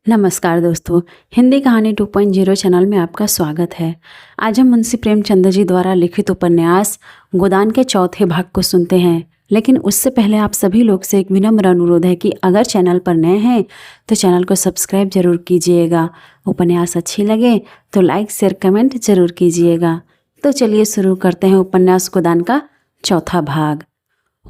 नमस्कार दोस्तों, हिंदी कहानी 2.0 चैनल में आपका स्वागत है। आज हम मुंशी प्रेमचंद जी द्वारा लिखित उपन्यास गोदान के चौथे भाग को सुनते हैं। लेकिन उससे पहले आप सभी लोग से एक विनम्र अनुरोध है कि अगर चैनल पर नए हैं तो चैनल को सब्सक्राइब जरूर कीजिएगा। उपन्यास अच्छी लगे तो लाइक शेयर कमेंट जरूर कीजिएगा। तो चलिए शुरू करते हैं उपन्यास गोदान का चौथा भाग।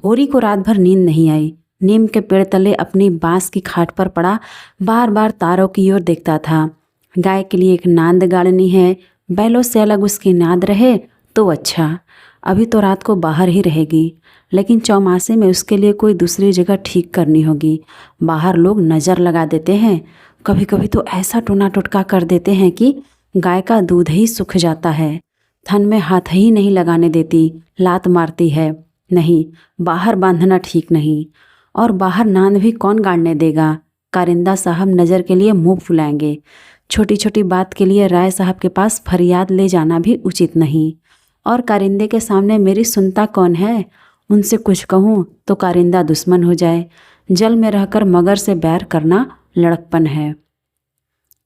होरी को रात भर नींद नहीं आई। नीम के पेड़ तले अपनी बांस की खाट पर पड़ा बार बार तारों की ओर देखता था। गाय के लिए एक नांद गाड़नी है, बैलों से अलग उसकी नाद रहे तो अच्छा। अभी तो रात को बाहर ही रहेगी, लेकिन चौमासे में उसके लिए कोई दूसरी जगह ठीक करनी होगी। बाहर लोग नज़र लगा देते हैं, कभी कभी तो ऐसा टोना टोटका कर देते हैं कि गाय का दूध ही सूख जाता है। थन में हाथ ही नहीं लगाने देती, लात मारती है। नहीं, बाहर बांधना ठीक नहीं। और बाहर नांद भी कौन गाड़ने देगा। कारिंदा साहब नज़र के लिए मुंह फुलाएंगे। छोटी छोटी बात के लिए राय साहब के पास फरियाद ले जाना भी उचित नहीं। और कारिंदे के सामने मेरी सुनता कौन है। उनसे कुछ कहूँ तो कारिंदा दुश्मन हो जाए। जल में रहकर मगर से बैर करना लड़कपन है।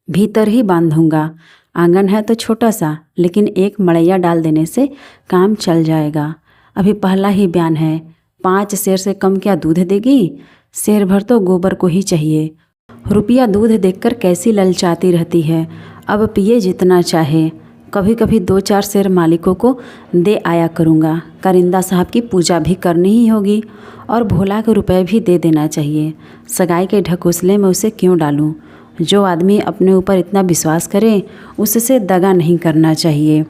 भीतर ही बांधूंगा। आंगन है तो छोटा सा, लेकिन एक मड़ैया डाल देने से काम चल जाएगा। अभी पहला ही बयान है। 5 सेर से कम क्या दूध देगी। सेर भर तो गोबर को ही चाहिए। रुपया दूध देखकर कैसी ललचाती रहती है। अब पिए जितना चाहे। कभी कभी 2-4 सेर मालिकों को दे आया करूँगा। कारिंदा साहब की पूजा भी करनी ही होगी और भोला के रुपए भी दे देना चाहिए। सगाई के ढकोसले में उसे क्यों डालूं। जो आदमी अपने ऊपर इतना विश्वास करे उससे दगा नहीं करना चाहिए।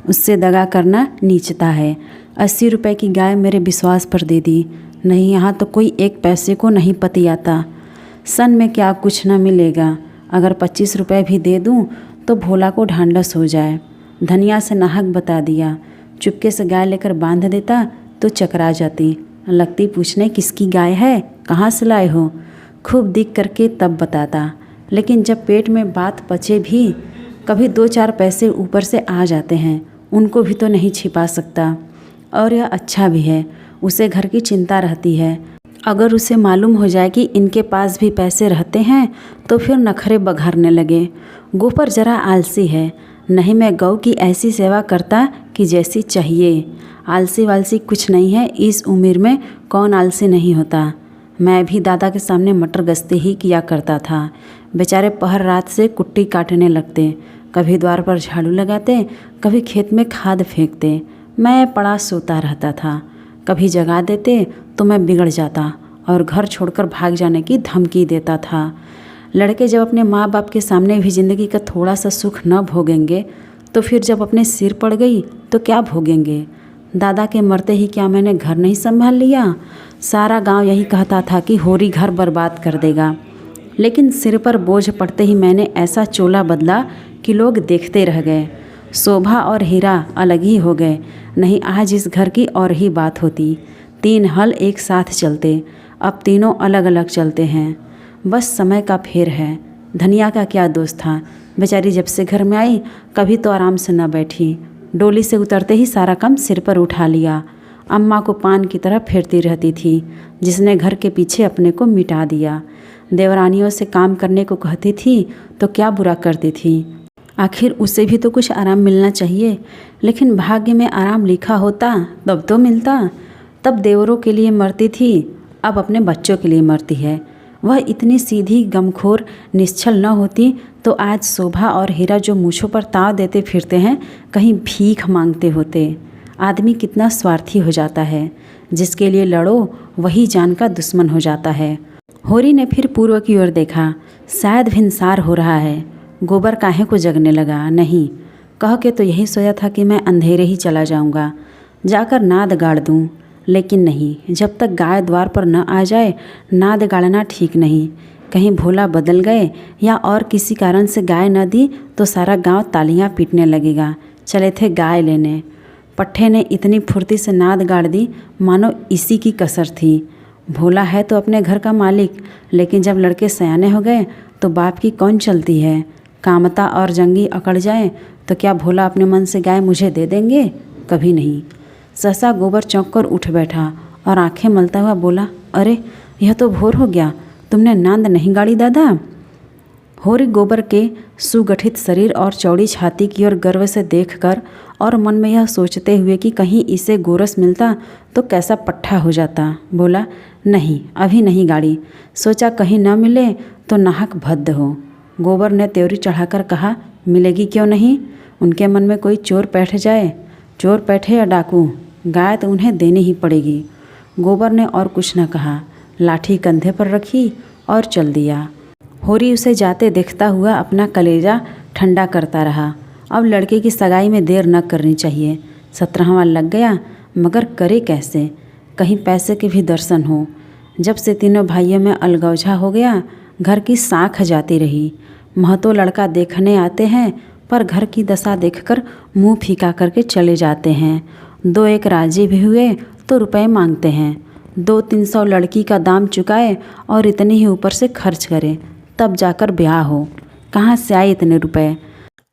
उससे दगा करना नीचता है। 80 रुपए की गाय मेरे विश्वास पर दे दी। नहीं, यहाँ तो कोई 1 पैसे को नहीं पतियाता। सन में क्या कुछ न मिलेगा। अगर 25 रुपए भी दे दूँ तो भोला को ढांढस हो जाए। धनिया से नाहक बता दिया। चुपके से गाय लेकर बांध देता तो चकरा जाती। लगती पूछने किसकी गाय है, कहाँ से लाए हो। खूब दिख करके तब बताता। लेकिन जब पेट में बात पचे भी कभी 2-4 पैसे ऊपर से आ जाते हैं, उनको भी तो नहीं छिपा सकता। और यह अच्छा भी है, उसे घर की चिंता रहती है। अगर उसे मालूम हो जाए कि इनके पास भी पैसे रहते हैं तो फिर नखरे बघारने लगे। गोबर जरा आलसी है। नहीं, मैं गौ की ऐसी सेवा करता कि जैसी चाहिए। आलसी वालसी कुछ नहीं है। इस उम्र में कौन आलसी नहीं होता। मैं भी दादा के सामने मटर गश्ते ही किया करता था। बेचारे पहर रात से कुट्टी काटने लगते। कभी द्वार पर झाड़ू लगाते, कभी खेत में खाद फेंकते। मैं पड़ा सोता रहता था। कभी जगा देते तो मैं बिगड़ जाता और घर छोड़कर भाग जाने की धमकी देता था। लड़के जब अपने माँ बाप के सामने भी ज़िंदगी का थोड़ा सा सुख न भोगेंगे तो फिर जब अपने सिर पड़ गई तो क्या भोगेंगे। दादा के मरते ही क्या मैंने घर नहीं संभाल लिया। सारा गांव यही कहता था कि होरी घर बर्बाद कर देगा। लेकिन सिर पर बोझ पड़ते ही मैंने ऐसा चोला बदला कि लोग देखते रह गए। शोभा और हीरा अलग ही हो गए। नहीं, आज इस घर की और ही बात होती। 3 हल एक साथ चलते, अब तीनों अलग अलग चलते हैं। बस समय का फेर है। धनिया का क्या दोष था। बेचारी जब से घर में आई कभी तो आराम से न बैठी। डोली से उतरते ही सारा काम सिर पर उठा लिया। अम्मा को पान की तरह फेरती रहती थी, जिसने घर के पीछे अपने को मिटा दिया। देवरानियों से काम करने को कहती थी तो क्या बुरा करती थी। आखिर उसे भी तो कुछ आराम मिलना चाहिए। लेकिन भाग्य में आराम लिखा होता तब तो मिलता। तब देवरों के लिए मरती थी, अब अपने बच्चों के लिए मरती है। वह इतनी सीधी गमखोर निश्चल न होती तो आज शोभा और हीरा जो मूँछों पर ताव देते फिरते हैं कहीं भीख मांगते होते। आदमी कितना स्वार्थी हो जाता है। जिसके लिए लड़ो वही जान का दुश्मन हो जाता है। होरी ने फिर पूर्व की ओर देखा। शायद भिनसार हो रहा है। गोबर काहे को जगने लगा। नहीं, कह के तो यही सोचा था कि मैं अंधेरे ही चला जाऊंगा, जाकर नाद गाड़ दूं। लेकिन नहीं, जब तक गाय द्वार पर न आ जाए नाद गाड़ना ठीक नहीं। कहीं भोला बदल गए या और किसी कारण से गाय न दी तो सारा गांव तालियां पीटने लगेगा। चले थे गाय लेने। पट्ठे ने इतनी फुर्ती से नाद गाड़ दी मानो इसी की कसर थी। भोला है तो अपने घर का मालिक, लेकिन जब लड़के सयाने हो गए तो बाप की कौन चलती है। कामता और जंगी अकड़ जाए तो क्या भोला अपने मन से गाय मुझे दे देंगे। कभी नहीं। सहसा गोबर चौंक कर उठ बैठा और आंखें मलता हुआ बोला, अरे यह तो भोर हो गया। तुमने नांद नहीं गाड़ी दादा। होरी गोबर के सुगठित शरीर और चौड़ी छाती की ओर गर्व से देखकर और मन में यह सोचते हुए कि कहीं इसे गोरस मिलता तो कैसा पट्ठा हो जाता, बोला, नहीं अभी नहीं गाड़ी। सोचा कहीं न मिले तो नाहक भद्द हो। गोबर ने त्योरी चढ़ाकर कहा, मिलेगी क्यों नहीं, उनके मन में कोई चोर बैठ जाए, चोर बैठे या डाकू, गाय तो उन्हें देनी ही पड़ेगी। गोबर ने और कुछ न कहा, लाठी कंधे पर रखी और चल दिया। होरी उसे जाते देखता हुआ अपना कलेजा ठंडा करता रहा। अब लड़के की सगाई में देर न करनी चाहिए। 17वां लग गया, मगर करे कैसे, कहीं पैसे के भी दर्शन हो। जब से तीनों भाइयों में अलगौझा हो गया, घर की साख जाती रही। महतो लड़का देखने आते हैं पर घर की दशा देखकर मुंह फीका करके चले जाते हैं। 2-1 राजी भी हुए तो रुपए मांगते हैं। 200-300 लड़की का दाम चुकाए और इतने ही ऊपर से खर्च करे, तब जाकर ब्याह हो। कहाँ से आए इतने रुपए,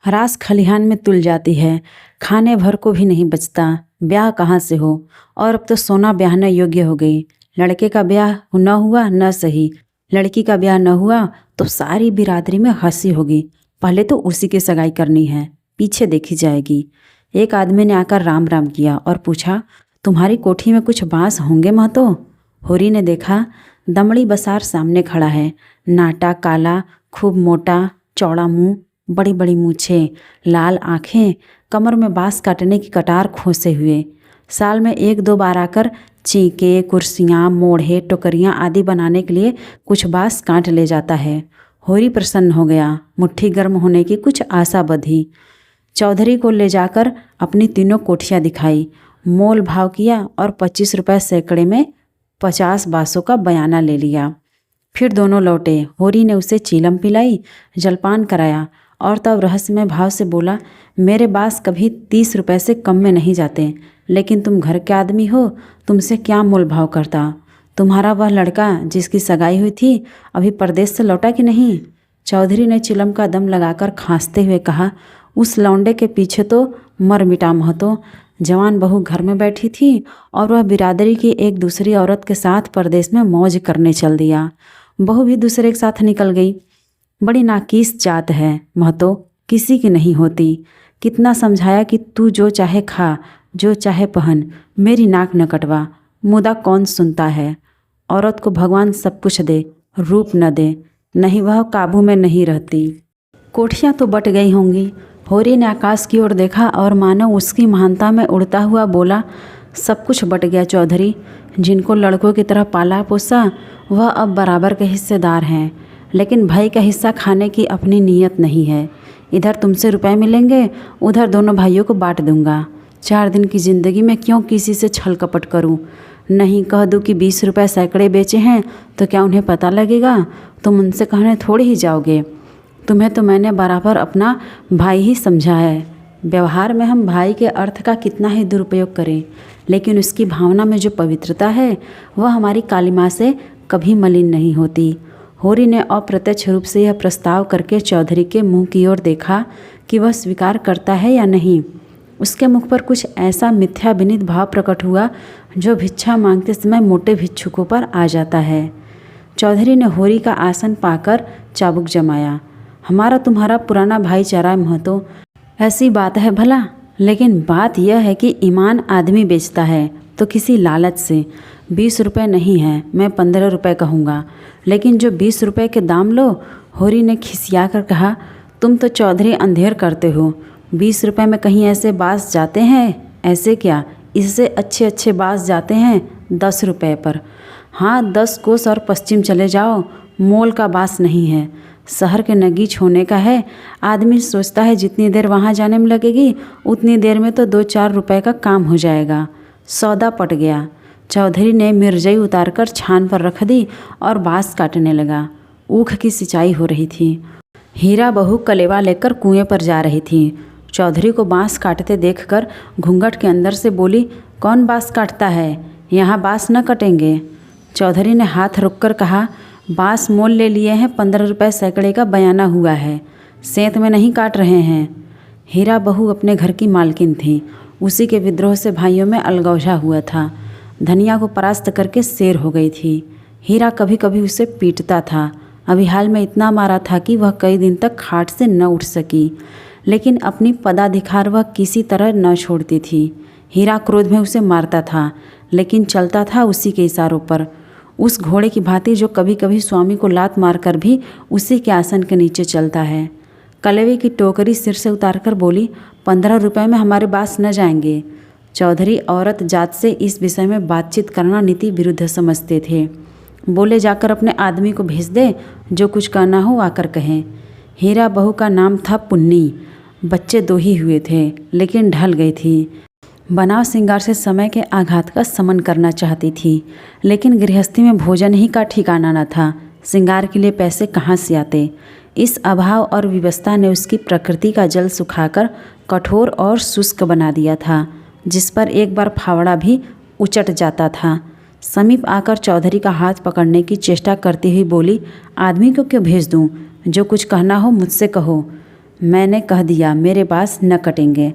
रास खलिहान में तुल जाती है, खाने भर को भी नहीं बचता, ब्याह कहाँ से हो। और अब तो सोना ब्याहने योग्य हो गई। लड़के का ब्याह न हुआ न सही, लड़की का ब्याह न हुआ तो सारी बिरादरी में हंसी होगी। पहले तो उसी की सगाई करनी है, पीछे देखी जाएगी। एक आदमी ने आकर राम राम किया और पूछा, तुम्हारी कोठी में कुछ बांस होंगे महतो? होरी ने देखा, दमड़ी बसार सामने खड़ा है, नाटा काला, खूब मोटा, चौड़ा मुंह, बड़ी बड़ी मूछें, लाल आँखें, कमर में बांस काटने की कटार खोसे हुए। साल में 1-2 बार आकर चींके, कुर्सियाँ, मोढ़े, टोकरियाँ आदि बनाने के लिए कुछ बांस काट ले जाता है। होरी प्रसन्न हो गया, मुट्ठी गर्म होने की कुछ आशा बधी। चौधरी को ले जाकर अपनी तीनों कोठियाँ दिखाई, मोल भाव किया और 25 रुपये सैकड़े में 50 बाँसों का बयाना ले लिया। फिर दोनों लौटे। होरी ने उसे चीलम पिलाई, जलपान कराया और तब रहस्यमय भाव से बोला, मेरे बाँस कभी 30 रुपये से कम में नहीं जाते, लेकिन तुम घर के आदमी हो, तुमसे क्या मोल भाव करता। तुम्हारा वह लड़का जिसकी सगाई हुई थी अभी परदेश से लौटा कि नहीं? चौधरी ने चिलम का दम लगाकर खांसते हुए कहा, उस लौंडे के पीछे तो मर मिटा महतो। जवान बहू घर में बैठी थी और वह बिरादरी की एक दूसरी औरत के साथ परदेश में मौज करने चल दिया। बहू भी दूसरे के साथ निकल गई। बड़ी नाकीस जात है महतो, किसी की नहीं होती। कितना समझाया कि तू जो चाहे खा, जो चाहे पहन, मेरी नाक न कटवा, मुदा कौन सुनता है। औरत को भगवान सब कुछ दे, रूप न दे, नहीं वह काबू में नहीं रहती। कोठियाँ तो बट गई होंगी। होरी ने आकाश की ओर देखा और मानो उसकी महानता में उड़ता हुआ बोला, सब कुछ बट गया चौधरी। जिनको लड़कों की तरह पाला पोसा वह अब बराबर के हिस्सेदार हैं, लेकिन भाई का हिस्सा खाने की अपनी नीयत नहीं है। इधर तुमसे रुपए मिलेंगे, उधर दोनों भाइयों को बांट दूंगा। 4 दिन की ज़िंदगी में क्यों किसी से छल कपट करूं? नहीं कह दूं कि 20 रुपये सैकड़े बेचे हैं तो क्या उन्हें पता लगेगा? तुम उनसे कहने थोड़ी ही जाओगे। तुम्हें तो मैंने बराबर अपना भाई ही समझा है। व्यवहार में हम भाई के अर्थ का कितना ही दुरुपयोग करें, लेकिन उसकी भावना में जो पवित्रता है वह हमारी काली माँ से कभी मलिन नहीं होती। होरी ने अप्रत्यक्ष रूप से यह प्रस्ताव करके चौधरी के मुंह की ओर देखा कि वह स्वीकार करता है या नहीं। उसके मुख पर कुछ ऐसा मिथ्या विनीत भाव प्रकट हुआ जो भिक्षा मांगते समय मोटे भिक्षुकों पर आ जाता है। चौधरी ने होरी का आसन पाकर चाबुक जमाया। हमारा तुम्हारा पुराना भाईचारा है महतो, ऐसी बात है भला, लेकिन बात यह है कि ईमान आदमी बेचता है तो किसी लालच से। 20 रुपये नहीं है, मैं 15 रुपये कहूँगा, लेकिन जो 20 रुपये के दाम लो। होरी ने खिसिया कर कहा, तुम तो चौधरी अंधेर करते हो। 20 रुपये में कहीं ऐसे बाँस जाते हैं? ऐसे क्या, इससे अच्छे अच्छे बाँस जाते हैं 10 रुपये पर। हाँ, 10 कोस और पश्चिम चले जाओ, मोल का बाँस नहीं है। शहर के नगीच होने का है। आदमी सोचता है जितनी देर वहाँ जाने में लगेगी उतनी देर में तो 2-4 रुपये का काम हो जाएगा। सौदा पट गया। चौधरी ने मिर्जई उतारकर छान पर रख दी और बाँस काटने लगा। ऊख की सिंचाई हो रही थी। हीरा बहू कलेवा लेकर कुएं पर जा रही थी। चौधरी को बाँस काटते देखकर घूंघट के अंदर से बोली, कौन बाँस काटता है? यहाँ बाँस न कटेंगे। चौधरी ने हाथ रोककर कहा, बाँस मोल ले लिए हैं, 15 रुपये सैकड़े का बयाना हुआ है, सेंत में नहीं काट रहे हैं। हीरा बहू अपने घर की मालकिन थी। उसी के विद्रोह से भाइयों में अलगौझा हुआ था। धनिया को परास्त करके शेर हो गई थी। हीरा कभी कभी उसे पीटता था, अभी हाल में इतना मारा था कि वह कई दिन तक खाट से न उठ सकी, लेकिन अपनी पदाधिकार वह किसी तरह न छोड़ती थी। हीरा क्रोध में उसे मारता था, लेकिन चलता था उसी के इशारों पर, उस घोड़े की भांति जो कभी कभी स्वामी को लात मारकर भी उसी के आसन के नीचे चलता है। कलेवे की टोकरी सिर से उतारकर बोली, 15 रुपये में हमारे बास न जाएंगे। चौधरी औरत जात से इस विषय में बातचीत करना नीति विरुद्ध समझते थे। बोले, जाकर अपने आदमी को भेज दे, जो कुछ कहना हो आकर कहें। हीरा बहू का नाम था पुन्नी। बच्चे 2 ही हुए थे, लेकिन ढल गई थी। बनाव श्रृंगार से समय के आघात का समन करना चाहती थी, लेकिन गृहस्थी में भोजन ही का ठिकाना न था। श्रृंगार के लिए पैसे कहाँ से आते। इस अभाव और विवशता ने उसकी प्रकृति का जल सुखाकर कठोर और शुष्क बना दिया था, जिस पर एक बार फावड़ा भी उचट जाता था। समीप आकर चौधरी का हाथ पकड़ने की चेष्टा करती हुई बोली, आदमी को क्यों भेज दूँ? जो कुछ कहना हो मुझसे कहो। मैंने कह दिया, मेरे बास न कटेंगे।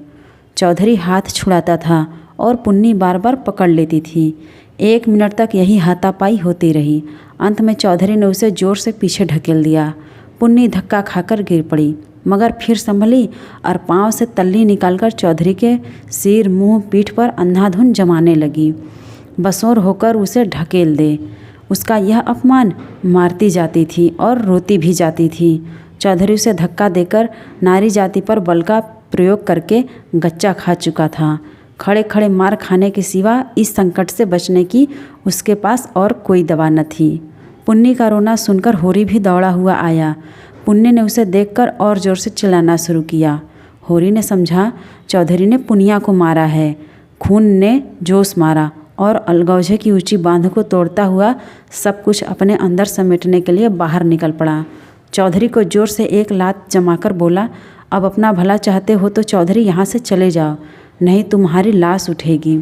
चौधरी हाथ छुड़ाता था और पुन्नी बार बार पकड़ लेती थी। 1 मिनट तक यही हाथापाई होती रही। अंत में चौधरी ने उसे जोर से पीछे ढकेल दिया। पुन्नी धक्का खाकर गिर पड़ी, मगर फिर संभली और पांव से तल्ली निकालकर चौधरी के सिर, मुंह, पीठ पर अंधाधुन जमाने लगी। बसोर होकर उसे ढकेल दे। उसका यह अपमान मारती जाती थी और रोती भी जाती थी। चौधरी उसे धक्का देकर नारी जाति पर बल का प्रयोग करके गच्चा खा चुका था। खड़े खड़े मार खाने के सिवा इस संकट से बचने की उसके पास और कोई दवा न थी। पुन्नी का रोना सुनकर होरी भी दौड़ा हुआ आया। पुन्नी ने उसे देखकर और जोर से चिल्लाना शुरू किया। होरी ने समझा चौधरी ने पुनिया को मारा है। खून ने जोश मारा और अलगौजे की ऊंची बांध को तोड़ता हुआ सब कुछ अपने अंदर समेटने के लिए बाहर निकल पड़ा। चौधरी को जोर से एक लात जमाकर बोला, अब अपना भला चाहते हो तो चौधरी यहाँ से चले जाओ, नहीं तुम्हारी लाश उठेगी।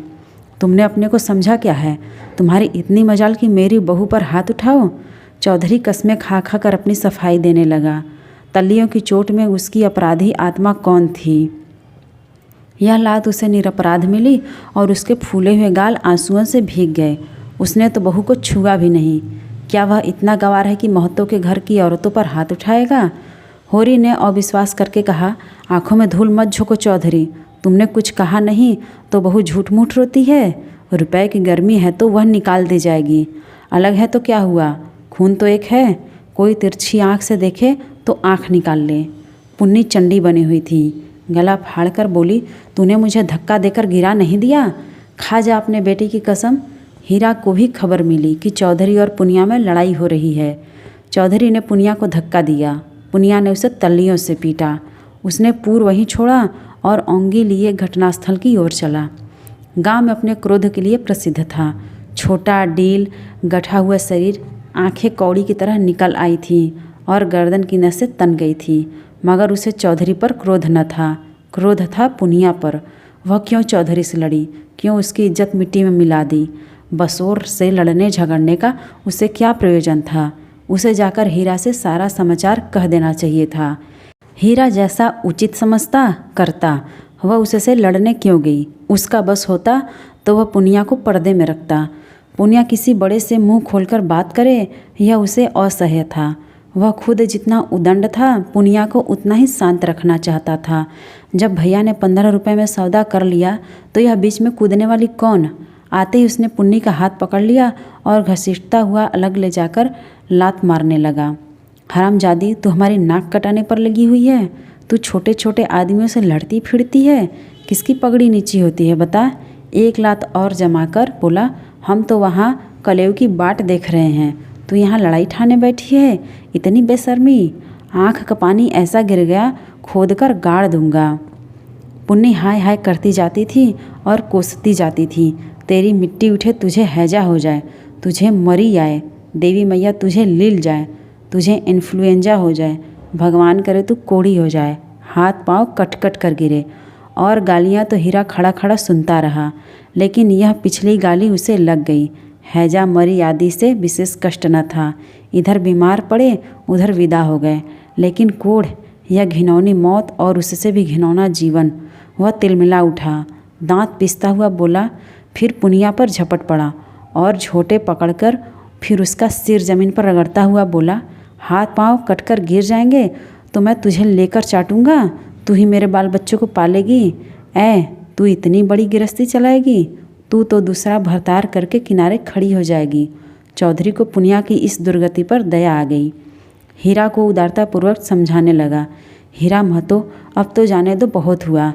तुमने अपने को समझा क्या है? तुम्हारी इतनी मजाल कि मेरी बहू पर हाथ उठाओ। चौधरी कस्में खा खा कर अपनी सफाई देने लगा। तल्लियों की चोट में उसकी अपराधी आत्मा कौन थी? यह लात उसे निरपराध मिली और उसके फूले हुए गाल आंसुओं से भीग गए। उसने तो बहू को छुआ भी नहीं। क्या वह इतना गंवार है कि महतों के घर की औरतों पर हाथ उठाएगा? होरी ने अविश्वास करके कहा, आंखों में धूल मत झोंको चौधरी, तुमने कुछ कहा नहीं तो बहू झूठ मूठ रोती है। रुपए की गर्मी है तो वह निकाल दी जाएगी। अलग है तो क्या हुआ, खून तो एक है। कोई तिरछी आँख से देखे तो आँख निकाल ले। पुन्नी चंडी बनी हुई थी। गला फाड़ कर बोली, तूने मुझे धक्का देकर गिरा नहीं दिया? खा जा अपने बेटे की कसम। हीरा को भी खबर मिली कि चौधरी और पुनिया में लड़ाई हो रही है। चौधरी ने पुनिया को धक्का दिया। पुनिया ने उसे तल्लियों से पीटा। उसने पूर वहीं छोड़ा और ओंगी लिए घटनास्थल की ओर चला। गांव में अपने क्रोध के लिए प्रसिद्ध था। छोटा, डील, गठा हुआ शरीर, आंखें कौड़ी की तरह निकल आई थी और गर्दन की नसें तन गई थी। मगर उसे चौधरी पर क्रोध न था, क्रोध था पुनिया पर। वह क्यों चौधरी से लड़ी? क्यों उसकी इज्जत मिट्टी में मिला दी? बसोर से लड़ने झगड़ने का उसे क्या प्रयोजन था? उसे जाकर हीरा से सारा समाचार कह देना चाहिए था। हीरा जैसा उचित समझता करता। वह उसे से लड़ने क्यों गई? उसका बस होता तो वह पुनिया को पर्दे में रखता। पुनिया किसी बड़े से मुंह खोलकर बात करे, यह उसे असह्य था। वह खुद जितना उदंड था, पुनिया को उतना ही शांत रखना चाहता था। जब भैया ने 15 रुपये में सौदा कर लिया तो यह बीच में कूदने वाली कौन? आते ही उसने पुन्नी का हाथ पकड़ लिया और घसीटता हुआ अलग ले जाकर लात मारने लगा। हरामजादी, तू हमारी नाक कटाने पर लगी हुई है? तू छोटे छोटे आदमियों से लड़ती फिरती है? किसकी पगड़ी नीची होती है बता? एक लात और जमाकर बोला, हम तो वहाँ कलेव की बाट देख रहे हैं, तू यहाँ लड़ाई ठाने बैठी है? इतनी बेशर्मी! आँख का पानी ऐसा गिर गया, खोद कर गाड़ दूंगा। पुन्नी हाय हाय करती जाती थी और कोसती जाती थी। तेरी मिट्टी उठे, तुझे हैजा हो जाए, तुझे मरी आए, देवी मैया तुझे लील जाए, तुझे इन्फ्लुएंजा हो जाए, भगवान करे तू कोड़ी हो जाए, हाथ पांव कट कट कर गिरे। और गालियाँ तो हीरा खड़ा खड़ा सुनता रहा, लेकिन यह पिछली गाली उसे लग गई। हैजा मरी आदि से विशेष कष्ट न था। इधर बीमार पड़े, उधर विदा हो गए, लेकिन कोढ़, यह घिनौनी मौत और उससे भी घिनौना जीवन। वह तिलमिला उठा, दांत पिसता हुआ बोला, फिर पुनिया पर झपट पड़ा और झोटे पकड़कर फिर उसका सिर जमीन पर रगड़ता हुआ बोला, हाथ पांव कटकर गिर जाएंगे तो मैं तुझे लेकर चाटूंगा, तू ही मेरे बाल बच्चों को पालेगी। तू इतनी बड़ी गृहस्थी चलाएगी, तू तो दूसरा भरतार करके किनारे खड़ी हो जाएगी। चौधरी को पुनिया की इस दुर्गति पर दया आ गई। हीरा को उदारतापूर्वक समझाने लगा, हीरा महतो, अब तो जाने दो, बहुत हुआ।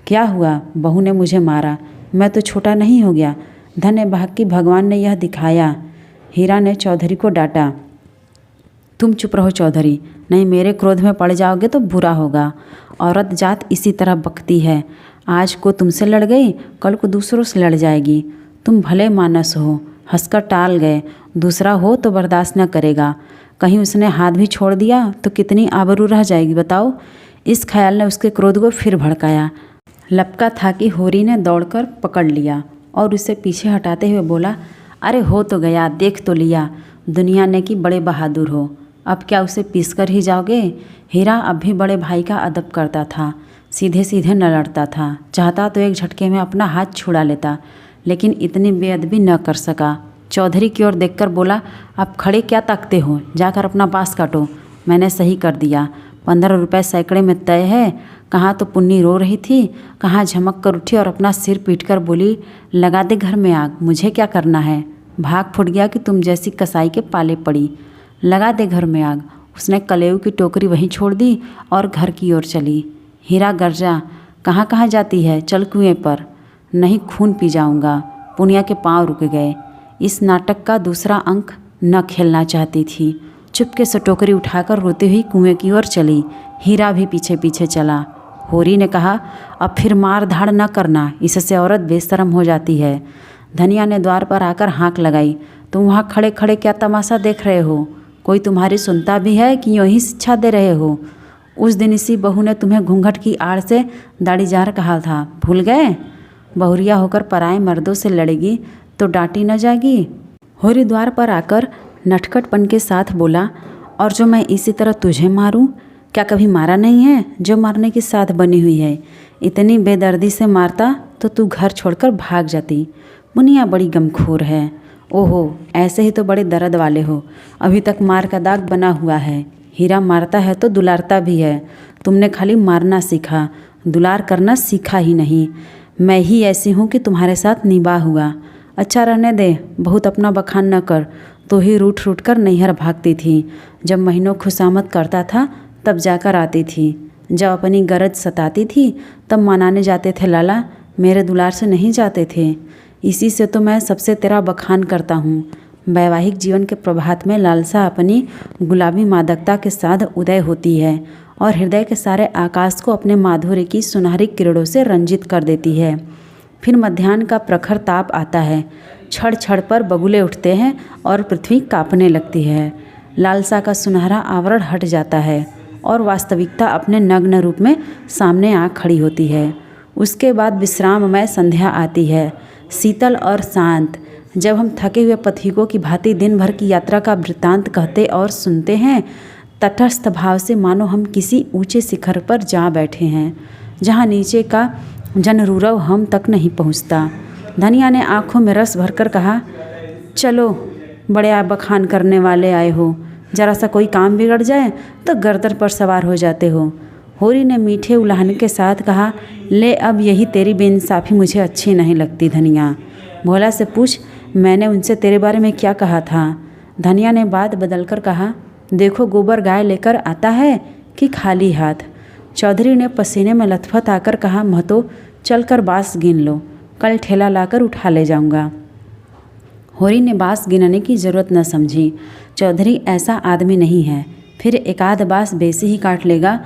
क्या हुआ? बहू ने मुझे मारा, मैं तो छोटा नहीं हो गया। धन्य भाग की भगवान ने यह दिखाया। हीरा ने चौधरी को डांटा। तुम चुप रहो चौधरी, नहीं मेरे क्रोध में पड़ जाओगे तो बुरा होगा। औरत जात इसी तरह बकती है, आज को तुमसे लड़ गई, कल को दूसरों से लड़ जाएगी। तुम भले मानस हो, हंसकर टाल गए, दूसरा हो तो बर्दाश्त न करेगा। कहीं उसने हाथ भी छोड़ दिया तो कितनी आबरू रह जाएगी बताओ। इस ख्याल ने उसके क्रोध को फिर भड़काया। लपका था कि होरी ने दौड़कर पकड़ लिया और उसे पीछे हटाते हुए बोला, अरे हो तो गया, देख तो लिया, दुनिया ने कि बड़े बहादुर हो, अब क्या उसे पीस कर ही जाओगे। हीरा अब भी बड़े भाई का अदब करता था, सीधे सीधे न लड़ता था। चाहता तो एक झटके में अपना हाथ छुड़ा लेता, लेकिन इतनी बेअदबी न कर सका। चौधरी की ओर देखकर बोला, अब खड़े क्या ताकते हो, जाकर अपना बाँस काटो। मैंने सही कर दिया, 15 रुपये सैकड़े में तय है। कहाँ तो पुन्नी रो रही थी, कहाँ झमक कर उठी और अपना सिर पीट कर बोली, लगा दे घर में आग, मुझे क्या करना है। भाग फुट गया कि तुम जैसी कसाई के पाले पड़ी, लगा दे घर में आग। उसने कलेऊ की टोकरी वहीं छोड़ दी और घर की ओर चली। हीरा गर्जा, कहाँ कहाँ जाती है, चल कुएं पर। नहीं, खून पी जाऊंगा। पुनिया के पांव रुक गए। इस नाटक का दूसरा अंक न खेलना चाहती थी। चुपके से टोकरी उठाकर रोती हुई कुएं की ओर चली। हीरा भी पीछे पीछे चला। होरी ने कहा, अब फिर मार धाड़ न करना, इससे औरत बेशरम हो जाती है। धनिया ने द्वार पर आकर हाँक लगाई, तुम वहाँ खड़े खड़े क्या तमाशा देख रहे हो? कोई तुम्हारी सुनता भी है कि यूँ ही शिक्षा दे रहे हो? उस दिन इसी बहू ने तुम्हें घूंघट की आड़ से दाढ़ीजार कहा था, भूल गए? बहुरिया होकर पराए मर्दों से लड़ेगी तो डांटी न जाएगी। होरी द्वार पर आकर नटखटपन के साथ बोला, और जो मैं इसी तरह तुझे मारूं, क्या कभी मारा नहीं है? जो मारने की साथ बनी हुई है, इतनी बेदर्दी से मारता तो तू घर छोड़कर भाग जाती। मुनिया बड़ी गमखोर है। ओहो, ऐसे ही तो बड़े दर्द वाले हो, अभी तक मार का दाग बना हुआ है। हीरा मारता है तो दुलारता भी है, तुमने खाली मारना सीखा, दुलार करना सीखा ही नहीं। मैं ही ऐसी हूँ कि तुम्हारे साथ निभा हुआ। अच्छा रहने दे, बहुत अपना बखान न कर। तो ही रूठ रूठ कर नैहर भागती थी, जब महीनों खुशामद करता था तब जाकर आती थी। जब अपनी गरज सताती थी तब मनाने जाते थे, लाला मेरे दुलार से नहीं जाते थे। इसी से तो मैं सबसे तेरा बखान करता हूँ। वैवाहिक जीवन के प्रभात में लालसा अपनी गुलाबी मादकता के साथ उदय होती है और हृदय के सारे आकाश को अपने माधुर्य की सुनहरी किरणों से रंजित कर देती है। फिर मध्याह्न का प्रखर ताप आता है, छड़ छड़ पर बगुले उठते हैं और पृथ्वी कांपने लगती है। लालसा का सुनहरा आवरण हट जाता है और वास्तविकता अपने नग्न रूप में सामने आ खड़ी होती है। उसके बाद विश्राममय संध्या आती है, शीतल और शांत। जब हम थके हुए पथिकों की भांति दिन भर की यात्रा का वृत्तांत कहते और सुनते हैं, तटस्थ भाव से मानो हम किसी ऊंचे शिखर पर जा बैठे हैं, जहाँ नीचे का जनरूरव हम तक नहीं पहुँचता। धनिया ने आंखों में रस भरकर कहा, चलो बड़े बखान करने वाले आए हो, जरा सा कोई काम बिगड़ जाए तो गर्दन पर सवार हो जाते हो। होरी ने मीठे उलाहने के साथ कहा, ले अब यही तेरी बेइंसाफ़ी मुझे अच्छी नहीं लगती धनिया। भोला से पूछ, मैंने उनसे तेरे बारे में क्या कहा था? धनिया ने बात बदलकर कहा, देखो गोबर गाय लेकर आता है कि खाली हाथ। चौधरी ने पसीने में लथपथ आकर कहा, महतो चल कर बाँस गिन लो, कल ठेला लाकर उठा ले जाऊंगा। होरी ने बाँस गिनने की ज़रूरत न समझी। चौधरी ऐसा आदमी नहीं है, फिर एक आध बाँस बेसी ही काट लेगा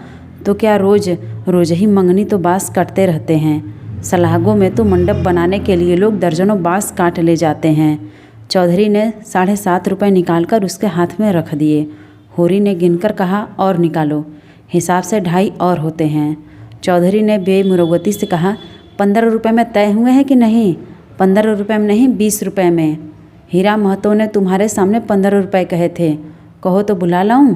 तो क्या रोज़ रोज ही मंगनी तो बाँस काटते रहते हैं। सलाहगों में तो मंडप बनाने के लिए लोग दर्जनों बाँस काट ले जाते हैं। चौधरी ने 7.5 रुपये निकालकर उसके हाथ में रख दिए। होरी ने गिनकर कहा, और निकालो, हिसाब से 2.5 और होते हैं। चौधरी ने बेमुरवती से कहा, 15 रुपये में तय हुए हैं कि नहीं? 15 रुपये में नहीं, 20 रुपये में। हीरा महतो ने तुम्हारे सामने 15 रुपये कहे थे, कहो तो बुला लाऊं?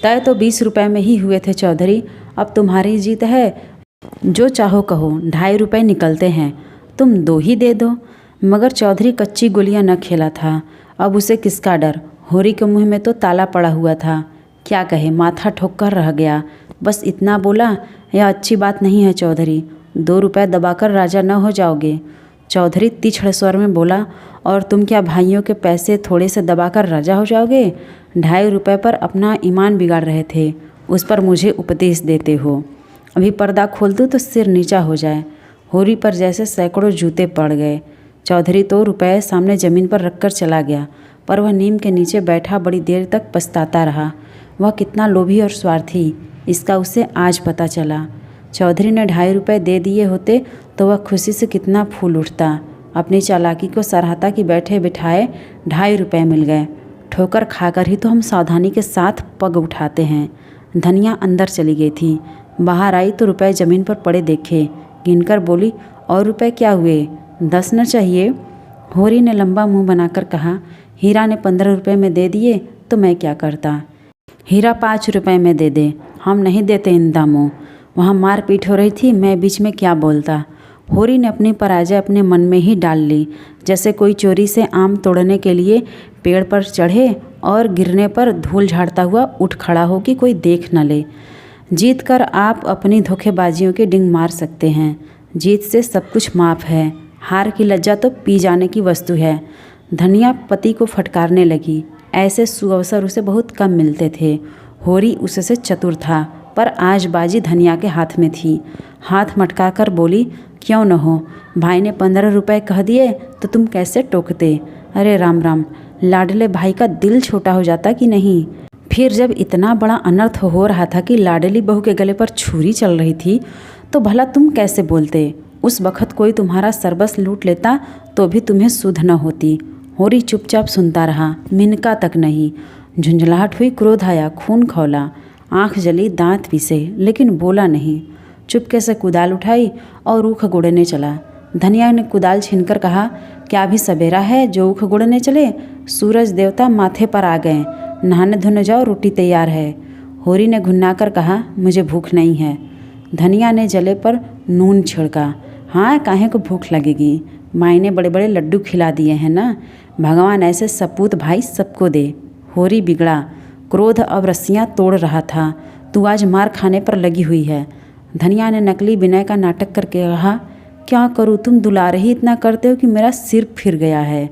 तय तो 20 रुपये में ही हुए थे चौधरी, अब तुम्हारी जीत है, जो चाहो कहो, 2.5 रुपये निकलते हैं, तुम 2 ही दे दो। मगर चौधरी कच्ची गोलियां न खेला था, अब उसे किसका डर? होरी के मुंह में तो ताला पड़ा हुआ था, क्या कहे, माथा ठोक कर रह गया। बस इतना बोला, यह अच्छी बात नहीं है चौधरी, 2 रुपये दबाकर राजा न हो जाओगे। चौधरी तीक्ष्ण स्वर में बोला, और तुम क्या भाइयों के पैसे थोड़े से दबाकर राजा हो जाओगे? 2.5 रुपये पर अपना ईमान बिगाड़ रहे थे, उस पर मुझे उपदेश देते हो। अभी पर्दा खोल दूँ तो सिर नीचा हो जाए। होरी पर जैसे सैकड़ों जूते पड़ गए। चौधरी तो रुपये सामने ज़मीन पर रखकर चला गया, पर वह नीम के नीचे बैठा बड़ी देर तक पछताता रहा। वह कितना लोभी और स्वार्थी, इसका उसे आज पता चला। चौधरी ने 2.5 रुपये दे दिए होते तो वह खुशी से कितना फूल उठता। अपनी चालाकी को सराहता कि बैठे बिठाए 2.5 रुपये मिल गए। ठोकर खाकर ही तो हम सावधानी के साथ पग उठाते हैं। धनिया अंदर चली गई थी। बाहर आई तो रुपये ज़मीन पर पड़े देखे। गिनकर बोली, और रुपये क्या हुए? 10 न चाहिए? होरी ने लंबा मुंह बनाकर कहा, हीरा ने 15 रुपये में दे दिए तो मैं क्या करता? हीरा 5 रुपये में दे दे, हम नहीं देते इन दामों। वहाँ मारपीट हो रही थी, मैं बीच में क्या बोलता। होरी ने अपनी पराजय अपने मन में ही डाल ली, जैसे कोई चोरी से आम तोड़ने के लिए पेड़ पर चढ़े और गिरने पर धूल झाड़ता हुआ उठ खड़ा हो कि कोई देख न ले। जीत कर आप अपनी धोखेबाजियों के डिंग मार सकते हैं। जीत से सब कुछ माफ़ है, हार की लज्जा तो पी जाने की वस्तु है। धनिया पति को फटकारने लगी। ऐसे सुअवसर उसे बहुत कम मिलते थे। होरी उससे चतुर था, पर आज बाजी धनिया के हाथ में थी। हाथ मटका कर बोली, क्यों न हो, भाई ने 15 रुपये कह दिए तो तुम कैसे टोकते? अरे राम राम, लाडले भाई का दिल छोटा हो जाता कि नहीं? फिर जब इतना बड़ा अनर्थ हो रहा था कि लाडली बहू के गले पर छुरी चल रही थी, तो भला तुम कैसे बोलते? उस वक्त कोई तुम्हारा सर्वस्व लूट लेता तो भी तुम्हें सुध न होती। होरी चुपचाप सुनता रहा, मिनका तक नहीं। झुंझलाहट हुई, क्रोध आया, खून खौला, आँख जली, दांत पीसे, लेकिन बोला नहीं। चुपके से कुदाल उठाई और ऊख गुड़ने चला। धनिया ने कुदाल छीनकर कहा, क्या अभी सवेरा है जो ऊख गुड़ने चले? सूरज देवता माथे पर आ गए, नहाने धोने जाओ, रोटी तैयार है। होरी ने घुन्नाकर कहा, मुझे भूख नहीं है। धनिया ने जले पर नून छिड़का। हाँ, काहे को भूख लगेगी, माई ने बड़े बड़े लड्डू खिला दिए हैं ना। भगवान ऐसे सपूत भाई सबको दे। होरी बिगड़ा, क्रोध अब रस्सियाँ तोड़ रहा था। तू आज मार खाने पर लगी हुई है। धनिया ने नकली विनय का नाटक करके कहा, क्या करूँ, तुम दुलारे ही इतना करते हो कि मेरा सिर फिर गया है।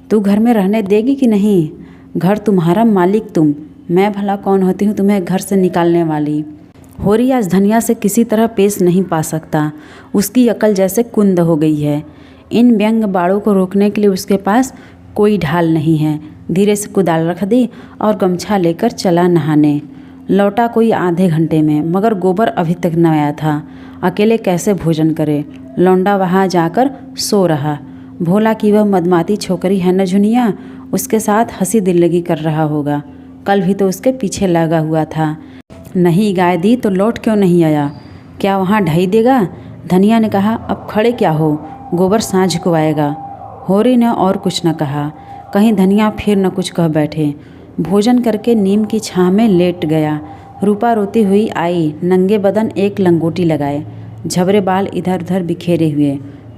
तू घर में रहने देगी कि नहीं? घर तुम्हारा, मालिक तुम, मैं भला कौन होती हूँ तुम्हें घर से निकालने वाली? होरी आज धनिया से किसी तरह पेश नहीं पा सकता। उसकी अकल जैसे कुंद हो गई है। इन व्यंग बाड़ों को रोकने के लिए उसके पास कोई ढाल नहीं है। धीरे से कुदाल रख दी और गमछा लेकर चला नहाने। लौटा कोई आधे घंटे में, मगर गोबर अभी तक न आया था। अकेले कैसे भोजन करे? लौंडा वहाँ जाकर सो रहा। भोला कि वह मदमाती छोकरी है न झुनिया, उसके साथ हंसी दिल्लगी कर रहा होगा। कल भी तो उसके पीछे लगा हुआ था। नहीं गाय दी तो लौट क्यों नहीं आया? क्या वहाँ ढाई देगा? धनिया ने कहा, अब खड़े क्या हो, गोबर सांझ को आएगा। होरी ने और कुछ न कहा, कहीं धनिया फिर न कुछ कह बैठे। भोजन करके नीम की छाँव में लेट गया। रूपा रोती हुई आई, नंगे बदन एक लंगोटी लगाए, झबरे बाल इधर उधर बिखेरे हुए।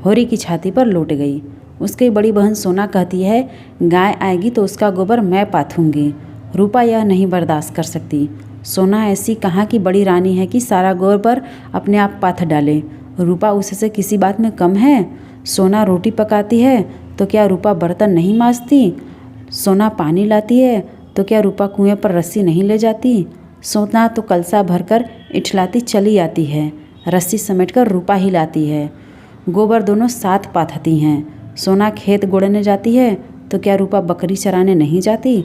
होरी की छाती पर लौट गई। उसकी बड़ी बहन सोना कहती है, गाय आएगी तो उसका गोबर मैं पाथूंगी। रूपा यह नहीं बर्दाश्त कर सकती। सोना ऐसी कहाँ की बड़ी रानी है कि सारा गोबर अपने आप पाथ डाले। रूपा उससे किसी बात में कम है? सोना रोटी पकाती है तो क्या रूपा बर्तन नहीं मांजती? सोना पानी लाती है तो क्या रूपा कुएं पर रस्सी नहीं ले जाती? सोना तो कलसा भरकर इठलाती चली आती है, रस्सी समेटकर रूपा ही लाती है। गोबर दोनों साथ पाथती हैं। सोना खेत गोड़ने जाती है तो क्या रूपा बकरी चराने नहीं जाती?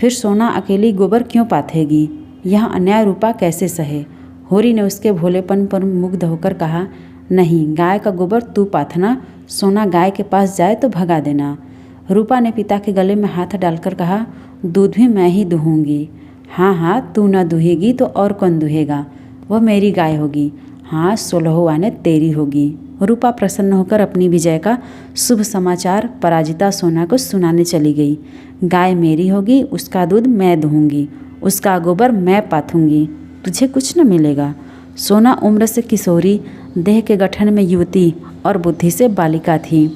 फिर सोना अकेली गोबर क्यों पाथेगी? यह अन्याय रूपा कैसे सहे? होरी ने उसके भोलेपन पर मुग्ध होकर कहा, नहीं, गाय का गोबर तू पाथना, सोना गाय के पास जाए तो भगा देना। रूपा ने पिता के गले में हाथ डालकर कहा, दूध भी मैं ही दूहूँगी। हाँ हाँ, तू न दूहेगी तो और कौन दूहेगा? वह मेरी गाय होगी। हाँ, 16 आने तेरी होगी। रूपा प्रसन्न होकर अपनी विजय का शुभ समाचार पराजिता सोना को सुनाने चली गई। गाय मेरी होगी, उसका दूध मैं दूहूँगी, उसका गोबर मैं पाथूँगी, तुझे कुछ न मिलेगा। सोना उम्र से किशोरी, देह के गठन में युवती और बुद्धि से बालिका थी।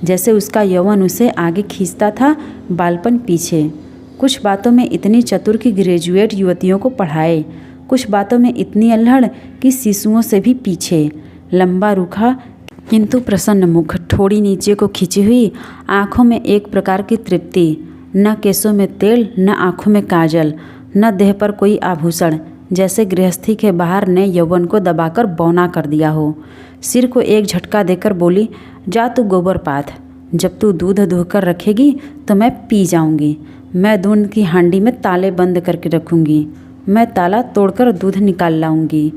जैसे उसका यौवन उसे आगे खींचता था, बालपन पीछे। कुछ बातों में इतनी चतुर कि ग्रेजुएट युवतियों को पढ़ाए, कुछ बातों में इतनी अल्हड़ कि शिशुओं से भी पीछे। लंबा रूखा किंतु प्रसन्न मुख, ठोड़ी नीचे को खींची हुई, आँखों में एक प्रकार की तृप्ति, न केसों में तेल, न आँखों में काजल, न देह पर कोई आभूषण, जैसे गृहस्थी के बाहर ने यौवन को दबाकर बौना कर दिया हो। सिर को एक झटका देकर बोली, जा तू गोबर पाथ, जब तू दूध धोकर रखेगी तो मैं पी जाऊंगी। मैं दूध की हांडी में ताले बंद करके रखूंगी, मैं ताला तोड़कर दूध निकाल लाऊंगी।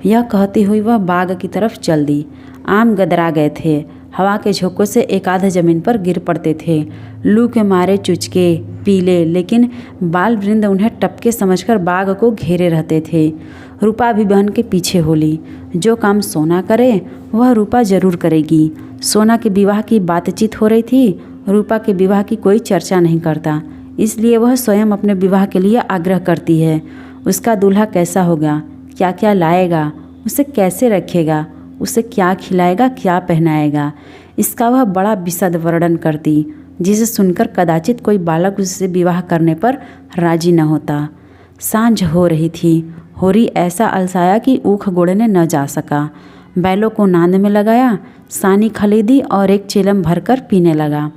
यह कहती हुई वह बाग की तरफ चल दी। आम गदरा गए थे, हवा के झोंकों से एक आध जमीन पर गिर पड़ते थे। लू के मारे चुचके पीले, लेकिन बाल वृंद उन्हें टपके समझकर बाग को घेरे रहते थे। रूपा भी बहन के पीछे होली। जो काम सोना करे वह रूपा जरूर करेगी। सोना के विवाह की बातचीत हो रही थी। रूपा के विवाह की कोई चर्चा नहीं करता, इसलिए वह स्वयं अपने विवाह के लिए आग्रह करती है। उसका दूल्हा कैसा होगा, क्या क्या लाएगा, उसे कैसे रखेगा, उसे क्या खिलाएगा, क्या पहनाएगा, इसका वह बड़ा विशद वर्णन करती, जिसे सुनकर कदाचित कोई बालक उससे विवाह करने पर राजी न होता। सांझ हो रही थी। होरी ऐसा अलसाया कि ऊख गोड़ने न जा सका। बैलों को नांद में लगाया, सानी खरीदी और एक चिलम भरकर पीने लगा।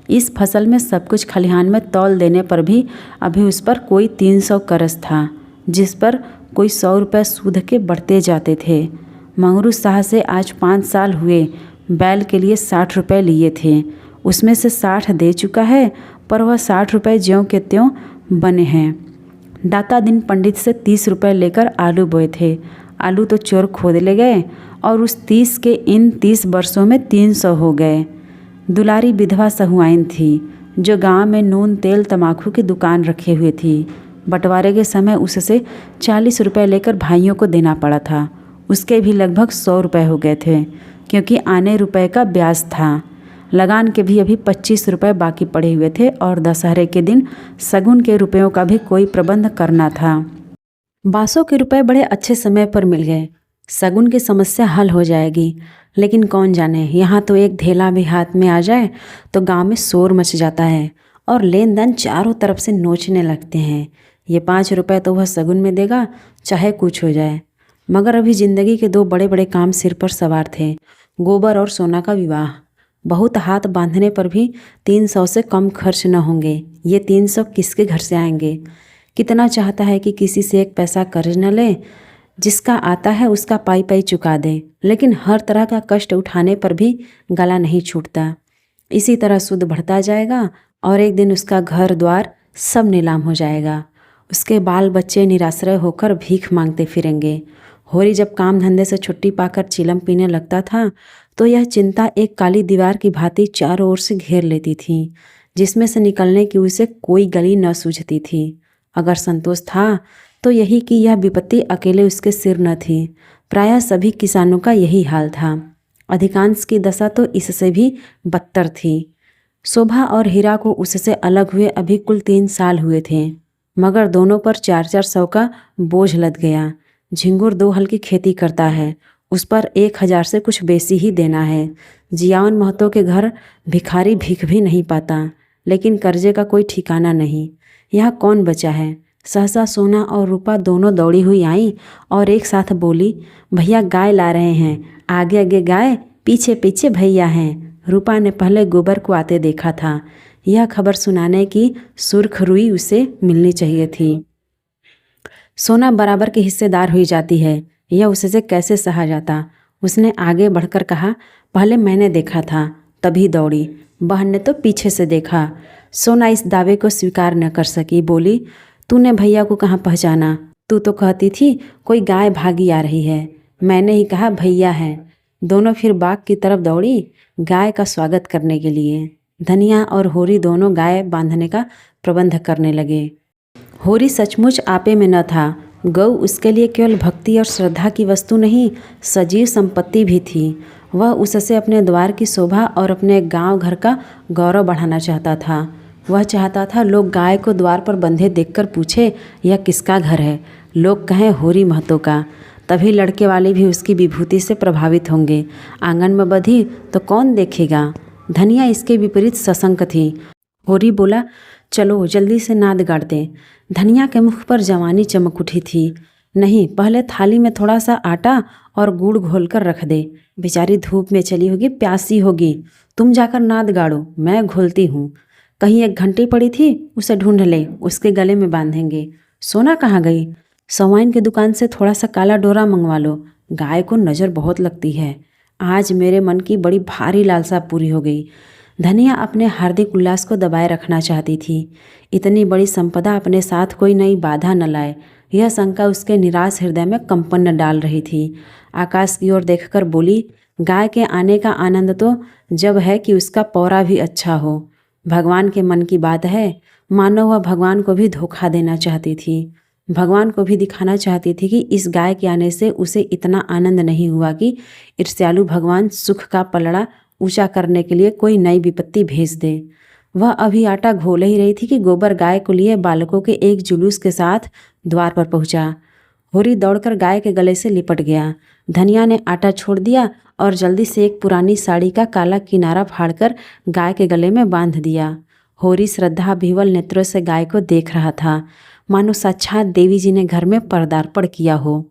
इस फसल में सब कुछ खलिहान में तौल देने पर भी अभी उस पर कोई 300 करस था, जिस पर कोई 100 रुपये सूद के बढ़ते जाते थे। मंगरू शाह से आज 5 साल हुए। बैल के लिए 60 रुपये लिए थे, उसमें से 60 दे चुका है, पर वह 60 रुपये ज्यों के त्यों बने हैं। दाता दिन पंडित से 30 रुपये लेकर आलू बोए थे। आलू तो चोर खोद ले गए और उस 30 के इन 30 वर्षों में 300 हो गए। दुलारी विधवा सहुआइन थी, जो गांव में नून तेल तमाकू की दुकान रखे हुए थी। बंटवारे के समय उससे 40 रुपये लेकर भाइयों को देना पड़ा था। उसके भी लगभग 100 रुपये हो गए थे, क्योंकि आने रुपए का ब्याज था। लगान के भी अभी 25 रुपये बाकी पड़े हुए थे और दशहरे के दिन सगुन के रुपयों का भी कोई प्रबंध करना था। बासों के रुपए बड़े अच्छे समय पर मिल गए। सगुन की समस्या हल हो जाएगी, लेकिन कौन जाने, यहाँ तो एक धेला भी हाथ में आ जाए तो गांव में शोर मच जाता है और लेन देन चारों तरफ से नोचने लगते हैं। ये 5 रुपये तो वह सगुन में देगा, चाहे कुछ हो जाए। मगर अभी जिंदगी के 2 बड़े बड़े काम सिर पर सवार थे, गोबर और सोना का विवाह। बहुत हाथ बांधने पर भी 300 से कम खर्च न होंगे। ये 300 किसके घर से आएंगे? कितना चाहता है कि किसी से एक पैसा कर्ज न ले, जिसका आता है उसका पाई पाई चुका दे, लेकिन हर तरह का कष्ट उठाने पर भी गला नहीं छूटता। इसी तरह सूद बढ़ता जाएगा और एक दिन उसका घर द्वार सब नीलाम हो जाएगा। उसके बाल बच्चे निराश्रय होकर भीख मांगते फिरेंगे। होरी जब काम धंधे से छुट्टी पाकर चिलम पीने लगता था तो यह चिंता एक काली दीवार की भांति चारों ओर से घेर लेती थी, जिसमें से निकलने की उसे कोई गली न सूझती थी। अगर संतोष था तो यही कि यह विपत्ति अकेले उसके सिर न थी। प्रायः सभी किसानों का यही हाल था। अधिकांश की दशा तो इससे भी बदतर थी। शोभा और हीरा को उससे अलग हुए अभी कुल 3 साल हुए थे, मगर दोनों पर 400 का बोझ लद गया। झिंगुर 2 हल की खेती करता है, उस पर 1000 से कुछ बेसी ही देना है। जियावन महतो के घर भिखारी भीख भी नहीं पाता, लेकिन कर्जे का कोई ठिकाना नहीं। यहाँ कौन बचा है? सहसा सोना और रूपा दोनों दौड़ी हुई आई और एक साथ बोली, भैया गाय ला रहे हैं। आगे आगे गाय, पीछे पीछे भैया हैं। रूपा ने पहले गोबर को आते देखा था। यह खबर सुनाने की सुर्खरुई उसे मिलनी चाहिए थी। सोना बराबर की हिस्सेदार हुई जाती है, यह उससे कैसे सहा जाता। उसने आगे बढ़कर कहा, पहले मैंने देखा था तभी दौड़ी। बहन ने तो पीछे से देखा। सोना इस दावे को स्वीकार न कर सकी। बोली, तूने भैया को कहाँ पहचाना? तू तो कहती थी कोई गाय भागी आ रही है। मैंने ही कहा भैया है। दोनों फिर बाग की तरफ दौड़ी गाय का स्वागत करने के लिए। धनिया और होरी दोनों गाय बांधने का प्रबंध करने लगे। होरी सचमुच आपे में न था। गौ उसके लिए केवल भक्ति और श्रद्धा की वस्तु नहीं, सजीव संपत्ति भी थी। वह उससे अपने द्वार की शोभा और अपने गांव घर का गौरव बढ़ाना चाहता था। वह चाहता था लोग गाय को द्वार पर बंधे देखकर पूछे, यह किसका घर है? लोग कहें होरी महतो का। तभी लड़के वाले भी उसकी विभूति से प्रभावित होंगे। आंगन में बंधी तो कौन देखेगा? धनिया इसके विपरीत सशंक थी। होरी बोला, चलो जल्दी से नाद गाड़ दें। धनिया के मुख पर जवानी चमक उठी थी। नहीं, पहले थाली में थोड़ा सा आटा और गुड़ घोल कर रख दे। बेचारी धूप में चली होगी, प्यासी होगी। तुम जाकर नाद गाड़ो, मैं घोलती हूँ। कहीं एक घंटी पड़ी थी, उसे ढूंढ ले, उसके गले में बांधेंगे। सोना कहाँ गई? सवाइन की दुकान से थोड़ा सा काला डोरा मंगवा लो। गाय को नज़र बहुत लगती है। आज मेरे मन की बड़ी भारी लालसा पूरी हो गई। धनिया अपने हार्दिक उल्लास को दबाए रखना चाहती थी। इतनी बड़ी संपदा अपने साथ कोई नई बाधा न लाए, यह शंका उसके निराश हृदय में कंपन न डाल रही थी। आकाश की ओर देखकर बोली, गाय के आने का आनंद तो जब है कि उसका पौरा भी अच्छा हो। भगवान के मन की बात है। मानो वह भगवान को भी धोखा देना चाहती थी। भगवान को भी दिखाना चाहती थी कि इस गाय के आने से उसे इतना आनंद नहीं हुआ कि ईर्ष्यालु भगवान सुख का पलड़ा ऊंचा करने के लिए कोई नई विपत्ति भेज दे। वह अभी आटा घोल ही रही थी कि गोबर गाय को लिए बालकों के एक जुलूस के साथ द्वार पर पहुंचा। होरी दौड़कर गाय के गले से लिपट गया। धनिया ने आटा छोड़ दिया और जल्दी से एक पुरानी साड़ी का काला किनारा फाड़कर गाय के गले में बांध दिया। होरी श्रद्धा विह्वल नेत्रों से गाय को देख रहा था, मानो साक्षात देवी जी ने घर में पदार्पण किया हो।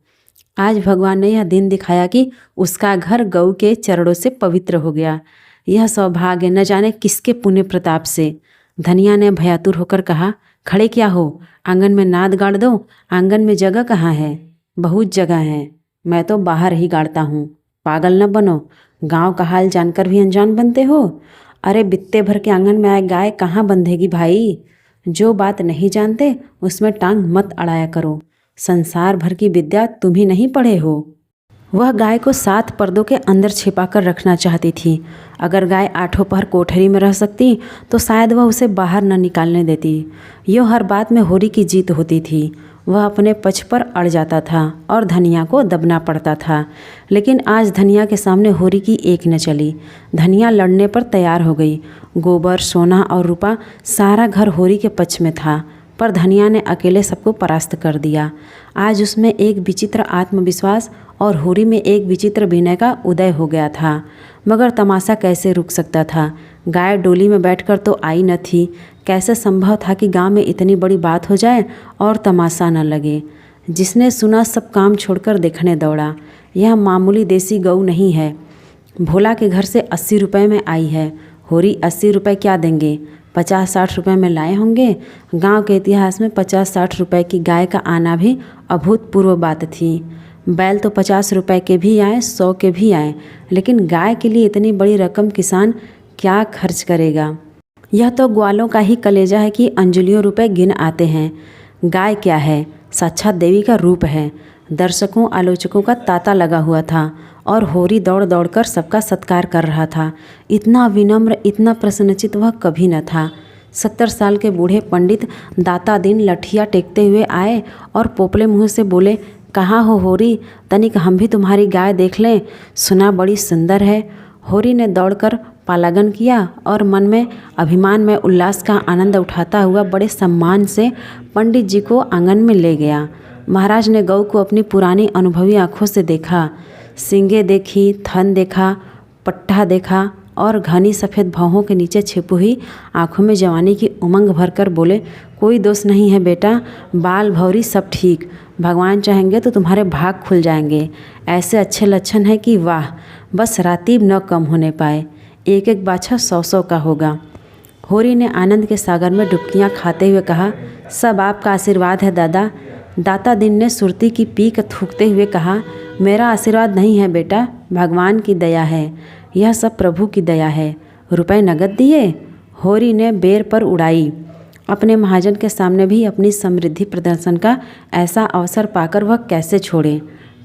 आज भगवान ने यह दिन दिखाया कि उसका घर गौ के चरणों से पवित्र हो गया। यह सौभाग्य न जाने किसके पुण्य प्रताप से। धनिया ने भयातुर होकर कहा, खड़े क्या हो, आंगन में नाद गाड़ दो। आंगन में जगह कहाँ है? बहुत जगह है, मैं तो बाहर ही गाड़ता हूँ। पागल न बनो, गांव का हाल जानकर भी अनजान बनते हो। अरे बित्ते भर के आंगन में आए गाय कहाँ बंधेगी भाई। जो बात नहीं जानते उसमें टांग मत अड़ाया करो। संसार भर की विद्या तुम ही नहीं पढ़े हो। वह गाय को 7 पर्दों के अंदर छिपा कर रखना चाहती थी। अगर गाय 8 पहर कोठरी में रह सकती तो शायद वह उसे बाहर न निकालने देती। यो हर बात में होरी की जीत होती थी। वह अपने पक्ष पर अड़ जाता था और धनिया को दबना पड़ता था। लेकिन आज धनिया के सामने होरी की एक न चली। धनिया लड़ने पर तैयार हो गई। गोबर, सोना और रुपा, सारा घर होरी के पक्ष में था, पर धनिया ने अकेले सबको परास्त कर दिया। आज उसमें एक विचित्र आत्मविश्वास और होरी में एक विचित्र विनय का उदय हो गया था। मगर तमाशा कैसे रुक सकता था? गाय डोली में बैठकर तो आई न थी। कैसे संभव था कि गांव में इतनी बड़ी बात हो जाए और तमाशा न लगे? जिसने सुना सब काम छोड़कर देखने दौड़ा। यह मामूली देसी गऊ नहीं है। भोला के घर से 80 रुपये में आई है। होरी 80 रुपये क्या देंगे? 50-60 रुपये में लाए होंगे। गांव के इतिहास में 50-60 रुपये की गाय का आना भी अभूतपूर्व बात थी। बैल तो 50 रुपये के भी आए, 100 के भी आए, लेकिन गाय के लिए इतनी बड़ी रकम किसान क्या खर्च करेगा? यह तो ग्वालों का ही कलेजा है कि अंजलियों रुपए गिन आते हैं। गाय क्या है? साक्षात देवी का रूप है। दर्शकों आलोचकों का तांता लगा हुआ था और होरी दौड़ दौड़कर सबका सत्कार कर रहा था। इतना विनम्र, इतना प्रसन्नचित वह कभी न था। 70 साल के बूढ़े पंडित दाता दिन लठिया टेकते हुए आए और पोपले मुँह से बोले, कहाँ हो होरी, तनिक हम भी तुम्हारी गाय देख लें, सुना बड़ी सुंदर है। होरी ने दौड़कर पालागन किया और मन में अभिमान में उल्लास का आनंद उठाता हुआ बड़े सम्मान से पंडित जी को आंगन में ले गया। महाराज ने गऊ को अपनी पुरानी अनुभवी आँखों से देखा। सींगे देखी, थन देखा, पट्टा देखा और घनी सफ़ेद भौहों के नीचे छिपी हुई आँखों में जवानी की उमंग भरकर बोले, कोई दोष नहीं है बेटा, बाल भौरी सब ठीक। भगवान चाहेंगे तो तुम्हारे भाग खुल जाएंगे। ऐसे अच्छे लक्षण हैं कि वाह, बस रातीब न कम होने पाए। एक एक बाछा 100-100 का होगा। होरी ने आनंद के सागर में डुबकियां खाते हुए कहा, सब आपका आशीर्वाद है दादा। दाता दिन ने सुरती की पीक थूकते हुए कहा, मेरा आशीर्वाद नहीं है बेटा, भगवान की दया है। यह सब प्रभु की दया है। रुपए नगद दिए? होरी ने बेर पर उड़ाई। अपने महाजन के सामने भी अपनी समृद्धि प्रदर्शन का ऐसा अवसर पाकर वह कैसे छोड़े?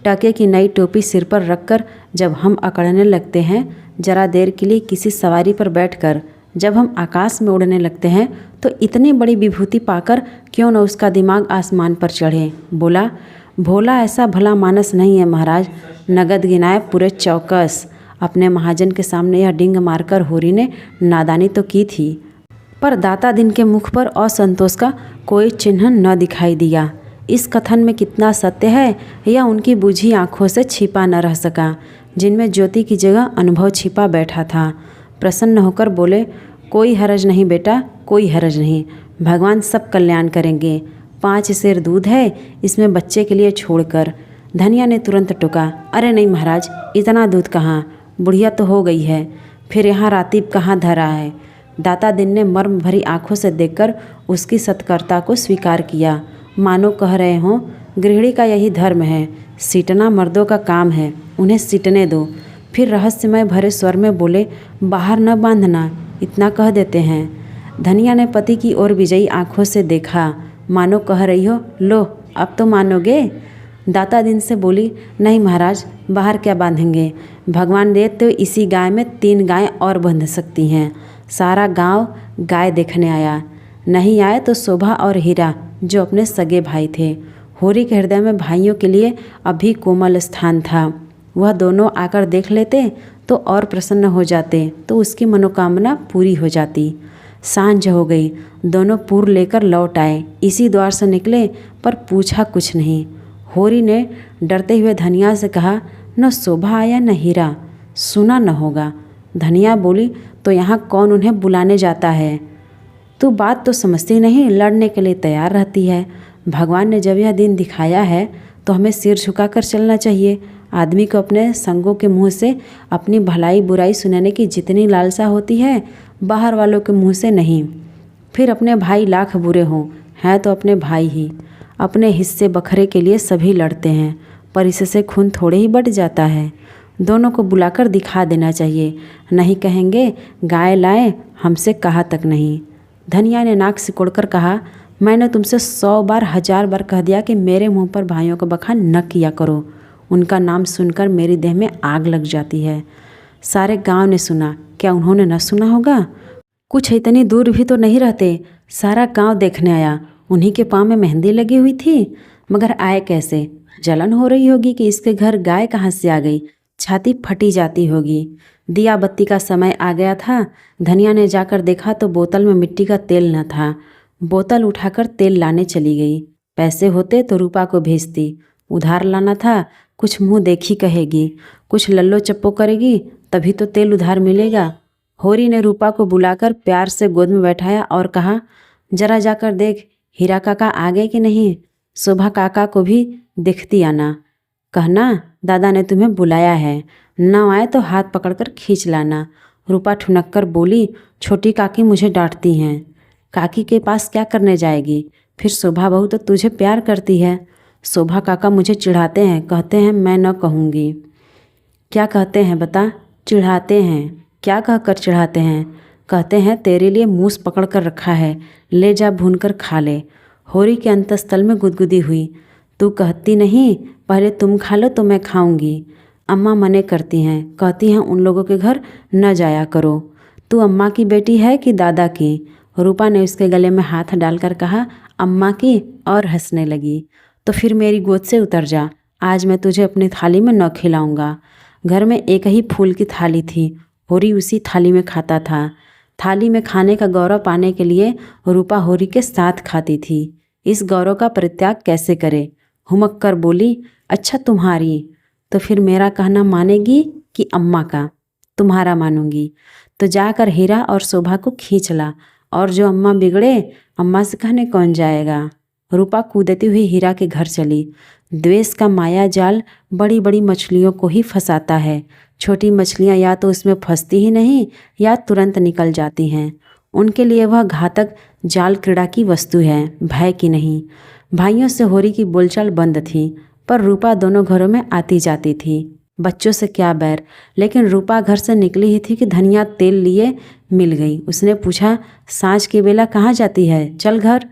टके की नई टोपी सिर पर रखकर जब हम अकड़ने लगते हैं, जरा देर के लिए किसी सवारी पर बैठकर जब हम आकाश में उड़ने लगते हैं, तो इतनी बड़ी विभूति पाकर क्यों न उसका दिमाग आसमान पर चढ़े। बोला, भोला ऐसा भला मानस नहीं है महाराज, नगद गिनाए पूरे चौकस। अपने महाजन के सामने यह डिंग मारकर होरी ने नादानी तो की थी, पर दाता दिन के मुख पर असंतोष का कोई चिन्ह न दिखाई दिया। इस कथन में कितना सत्य है यह उनकी बुझी आँखों से छिपा न रह सका, जिनमें ज्योति की जगह अनुभव छिपा बैठा था। प्रसन्न होकर बोले, कोई हरज नहीं बेटा, कोई हरज नहीं। भगवान सब कल्याण करेंगे। 5 सेर दूध है, इसमें बच्चे के लिए छोड़कर। धनिया ने तुरंत टोका, अरे नहीं महाराज, इतना दूध कहाँ, बुढ़िया तो हो गई है, फिर यहाँ रातीब कहाँ धरा है। दाता दिन ने मर्म भरी आंखों से देखकर उसकी सत्कर्ता को स्वीकार किया, मानो कह रहे हों, गृहिणी का यही धर्म है, सीटना मर्दों का काम है, उन्हें सीटने दो। फिर रहस्यमय भरे स्वर में बोले, बाहर न बांधना, इतना कह देते हैं। धनिया ने पति की ओर विजयी आंखों से देखा, मानो कह रही हो, लो अब तो मानोगे। दाता दिन से बोली, नहीं महाराज, बाहर क्या बांधेंगे, भगवान दे तो इसी गाय में 3 गाय और बंध सकती हैं। सारा गांव गाय देखने आया, नहीं आए तो शोभा और हीरा जो अपने सगे भाई थे। होरी के हृदय में भाइयों के लिए अभी कोमल स्थान था, वह दोनों आकर देख लेते तो और प्रसन्न हो जाते, तो उसकी मनोकामना पूरी हो जाती। सांझ हो गई, दोनों पूर लेकर लौट आए, इसी द्वार से निकले पर पूछा कुछ नहीं। होरी ने डरते हुए धनिया से कहा, न शोभा आया न हीरा, सुना न होगा। धनिया बोली, तो यहाँ कौन उन्हें बुलाने जाता है। तू बात तो समझती नहीं, लड़ने के लिए तैयार रहती है। भगवान ने जब यह दिन दिखाया है तो हमें सिर झुकाकर चलना चाहिए। आदमी को अपने संगों के मुंह से अपनी भलाई बुराई सुनाने की जितनी लालसा होती है, बाहर वालों के मुंह से नहीं। फिर अपने भाई लाख बुरे हों, हैं तो अपने भाई ही। अपने हिस्से बखरे के लिए सभी लड़ते हैं, पर इससे खून थोड़े ही बढ़ जाता है। दोनों को बुलाकर दिखा देना चाहिए, नहीं कहेंगे गाय लाए, हमसे कहा तक नहीं। धनिया ने नाक सिकोड़कर कहा, मैंने तुमसे 100 बार 1000 बार कह दिया कि मेरे मुंह पर भाइयों का बखान न किया करो। उनका नाम सुनकर मेरी देह में आग लग जाती है। सारे गांव ने सुना, क्या उन्होंने न सुना होगा। कुछ इतनी दूर भी तो नहीं रहते, सारा गांव देखने आया। उन्हीं के पाँव में मेहंदी लगी हुई थी, मगर आए कैसे। जलन हो रही होगी कि इसके घर गाय कहाँ से आ गई, छाती फटी जाती होगी। दिया बत्ती का समय आ गया था। धनिया ने जाकर देखा तो बोतल में मिट्टी का तेल न था। बोतल उठाकर तेल लाने चली गई। पैसे होते तो रूपा को भेजती, उधार लाना था, कुछ मुंह देखी कहेगी, कुछ लल्लो चप्पो करेगी, तभी तो तेल उधार मिलेगा। होरी ने रूपा को बुलाकर प्यार से गोद में बैठाया और कहा, जरा जाकर देख हीरा काका आ गए कि नहीं, शोभा काका को भी देखती आना। कहना दादा ने तुम्हें बुलाया है, न आए तो हाथ पकड़कर खींच लाना। रूपा ठुनक कर बोली, छोटी काकी मुझे डांटती हैं। काकी के पास क्या करने जाएगी, फिर शोभा बहू तो तुझे प्यार करती है। शोभा काका मुझे चिढ़ाते हैं, कहते हैं मैं न कहूँगी। क्या कहते हैं बता। चिढ़ाते हैं, क्या कहकर चिढ़ाते हैं। कहते हैं तेरे लिए मूस पकड़ कर रखा है, ले जा भून कर खा ले। होरी के अंतस्थल में गुदगुदी हुई, तू कहती नहीं पहले तुम खा लो तो मैं खाऊंगी। अम्मा मने करती हैं, कहती हैं उन लोगों के घर न जाया करो। तू अम्मा की बेटी है कि दादा की। रूपा ने उसके गले में हाथ डालकर कहा, अम्मा की, और हंसने लगी। तो फिर मेरी गोद से उतर जा, आज मैं तुझे अपनी थाली में न खिलाऊंगा। घर में एक ही फूल की थाली थी, होरी उसी थाली में खाता था। थाली में खाने का गौरव पाने के लिए रूपा होरी के साथ खाती थी। इस गौरव का परित्याग कैसे करे। हुमक कर बोली, अच्छा तुम्हारी, तो फिर मेरा कहना मानेगी कि अम्मा का। तुम्हारा मानूंगी, तो जाकर हीरा और शोभा को खींच ला, और जो अम्मा बिगड़े अम्मा से कहने कौन जाएगा। रूपा कूदती हुई हीरा के घर चली। द्वेष का माया जाल बड़ी बड़ी मछलियों को ही फंसाता है। छोटी मछलियाँ या तो उसमें फंसती ही नहीं या तुरंत निकल जाती हैं। उनके लिए वह घातक जाल क्रीड़ा की वस्तु है, भय की नहीं। भाइयों से होरी की बोलचाल बंद थी, पर रूपा दोनों घरों में आती जाती थी। बच्चों से क्या बैर, लेकिन रूपा घर से निकली ही थी कि धनिया तेल लिए मिल गई। उसने पूछा, सांझ की बेला कहाँ जाती है, चल घर।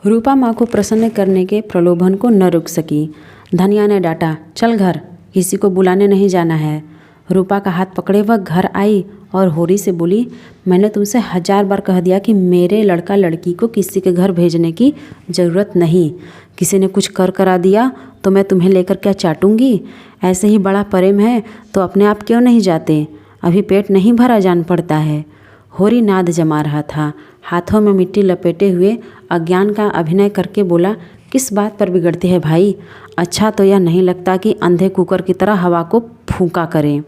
रूपा माँ को प्रसन्न करने के प्रलोभन को न रुक सकी। धनिया ने डांटा, चल घर, किसी को बुलाने नहीं जाना है। रूपा का हाथ पकड़े वह घर आई और होरी से बोली, मैंने तुमसे 1000 बार कह दिया कि मेरे लड़का लड़की को किसी के घर भेजने की ज़रूरत नहीं। किसी ने कुछ कर करा दिया तो मैं तुम्हें लेकर क्या चाटूंगी। ऐसे ही बड़ा प्रेम है तो अपने आप क्यों नहीं जाते, अभी पेट नहीं भरा जान पड़ता है। होरी नाद जमा रहा था, हाथों में मिट्टी लपेटे हुए अज्ञान का अभिनय करके बोला, किस बात पर बिगड़ती है भाई। अच्छा तो यह नहीं लगता कि अंधे कुकर की तरह हवा को फूंका करें।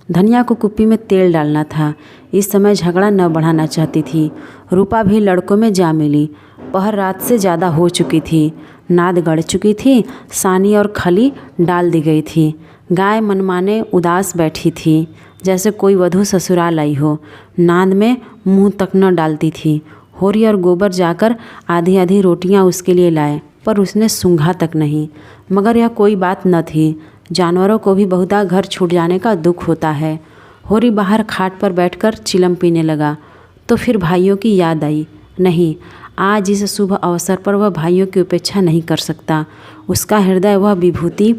धनिया को कुप्पी में तेल डालना था। इस समय झगड़ा न बढ़ाना चाहती थी। रूपा भी लड़कों में जा मिली। पहर रात से ज़्यादा हो चुकी थी। नाद गड़ चुकी थी। सानी और खली डाल दी गई थी। गाय मनमाने उदास बैठी थी, जैसे कोई वधू ससुराल आई हो। नाद में मुंह तक न डालती थी। होरी और गोबर जाकर आधी आधी रोटियां उसके लिए लाए, पर उसने सूंघा तक नहीं। मगर यह कोई बात न थी। जानवरों को भी बहुधा घर छूट जाने का दुख होता है। होरी बाहर खाट पर बैठकर चिलम पीने लगा तो फिर भाइयों की याद आई। नहीं, आज इस शुभ अवसर पर वह भाइयों की उपेक्षा नहीं कर सकता। उसका हृदय वह विभूति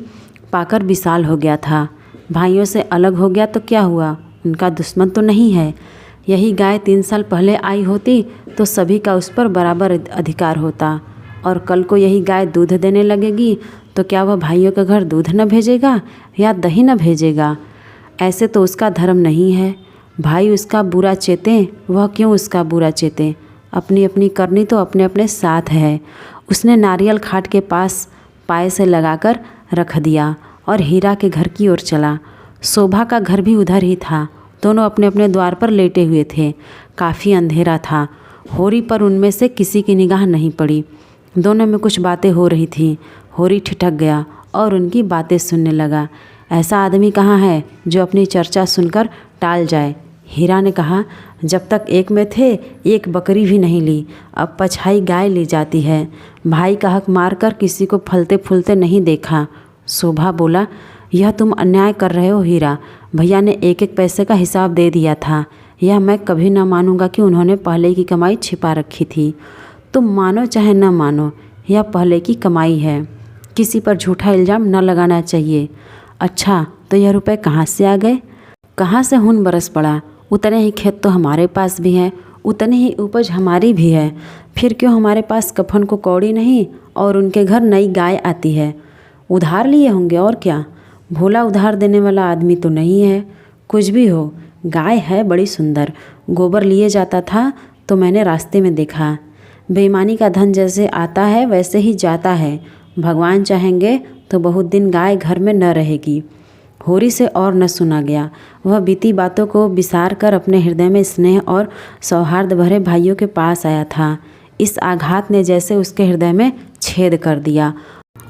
पाकर विशाल हो गया था। भाइयों से अलग हो गया तो क्या हुआ, उनका दुश्मन तो नहीं है। यही गाय 3 साल पहले आई होती तो सभी का उस पर बराबर अधिकार होता। और कल को यही गाय दूध देने लगेगी तो क्या वह भाइयों के घर दूध न भेजेगा या दही न भेजेगा? ऐसे तो उसका धर्म नहीं है। भाई उसका बुरा चेतें, वह क्यों उसका बुरा चेतें? अपनी अपनी करनी तो अपने अपने साथ है। उसने नारियल खाट के पास पाए से लगाकर रख दिया और हीरा के घर की ओर चला। शोभा का घर भी उधर ही था। दोनों अपने अपने द्वार पर लेटे हुए थे। काफ़ी अंधेरा था। होरी पर उनमें से किसी की निगाह नहीं पड़ी। दोनों में कुछ बातें हो रही थी। होरी ठिठक गया और उनकी बातें सुनने लगा। ऐसा आदमी कहाँ है जो अपनी चर्चा सुनकर टाल जाए? हीरा ने कहा, जब तक एक में थे एक बकरी भी नहीं ली, अब पछाई गाय ली जाती है। भाई का हक मारकर किसी को फलते फूलते नहीं देखा। शोभा बोला, यह तुम अन्याय कर रहे हो हीरा। भैया ने एक एक पैसे का हिसाब दे दिया था। यह मैं कभी न मानूंगा कि उन्होंने पहले की कमाई छिपा रखी थी। तुम मानो चाहे न मानो, यह पहले की कमाई है। किसी पर झूठा इल्ज़ाम न लगाना चाहिए। अच्छा, तो यह रुपए कहाँ से आ गए? कहाँ से खून बरस पड़ा? उतने ही खेत तो हमारे पास भी हैं, उतनी ही उपज हमारी भी है। फिर क्यों हमारे पास कफन को कौड़ी नहीं और उनके घर नई गाय आती है? उधार लिए होंगे और क्या। भोला उधार देने वाला आदमी तो नहीं है। कुछ भी हो, गाय है बड़ी सुंदर। गोबर लिए जाता था तो मैंने रास्ते में देखा। बेईमानी का धन जैसे आता है वैसे ही जाता है। भगवान चाहेंगे तो बहुत दिन गाय घर में न रहेगी। होरी से और न सुना गया। वह बीती बातों को विसार कर अपने हृदय में स्नेह और सौहार्द भरे भाइयों के पास आया था। इस आघात ने जैसे उसके हृदय में छेद कर दिया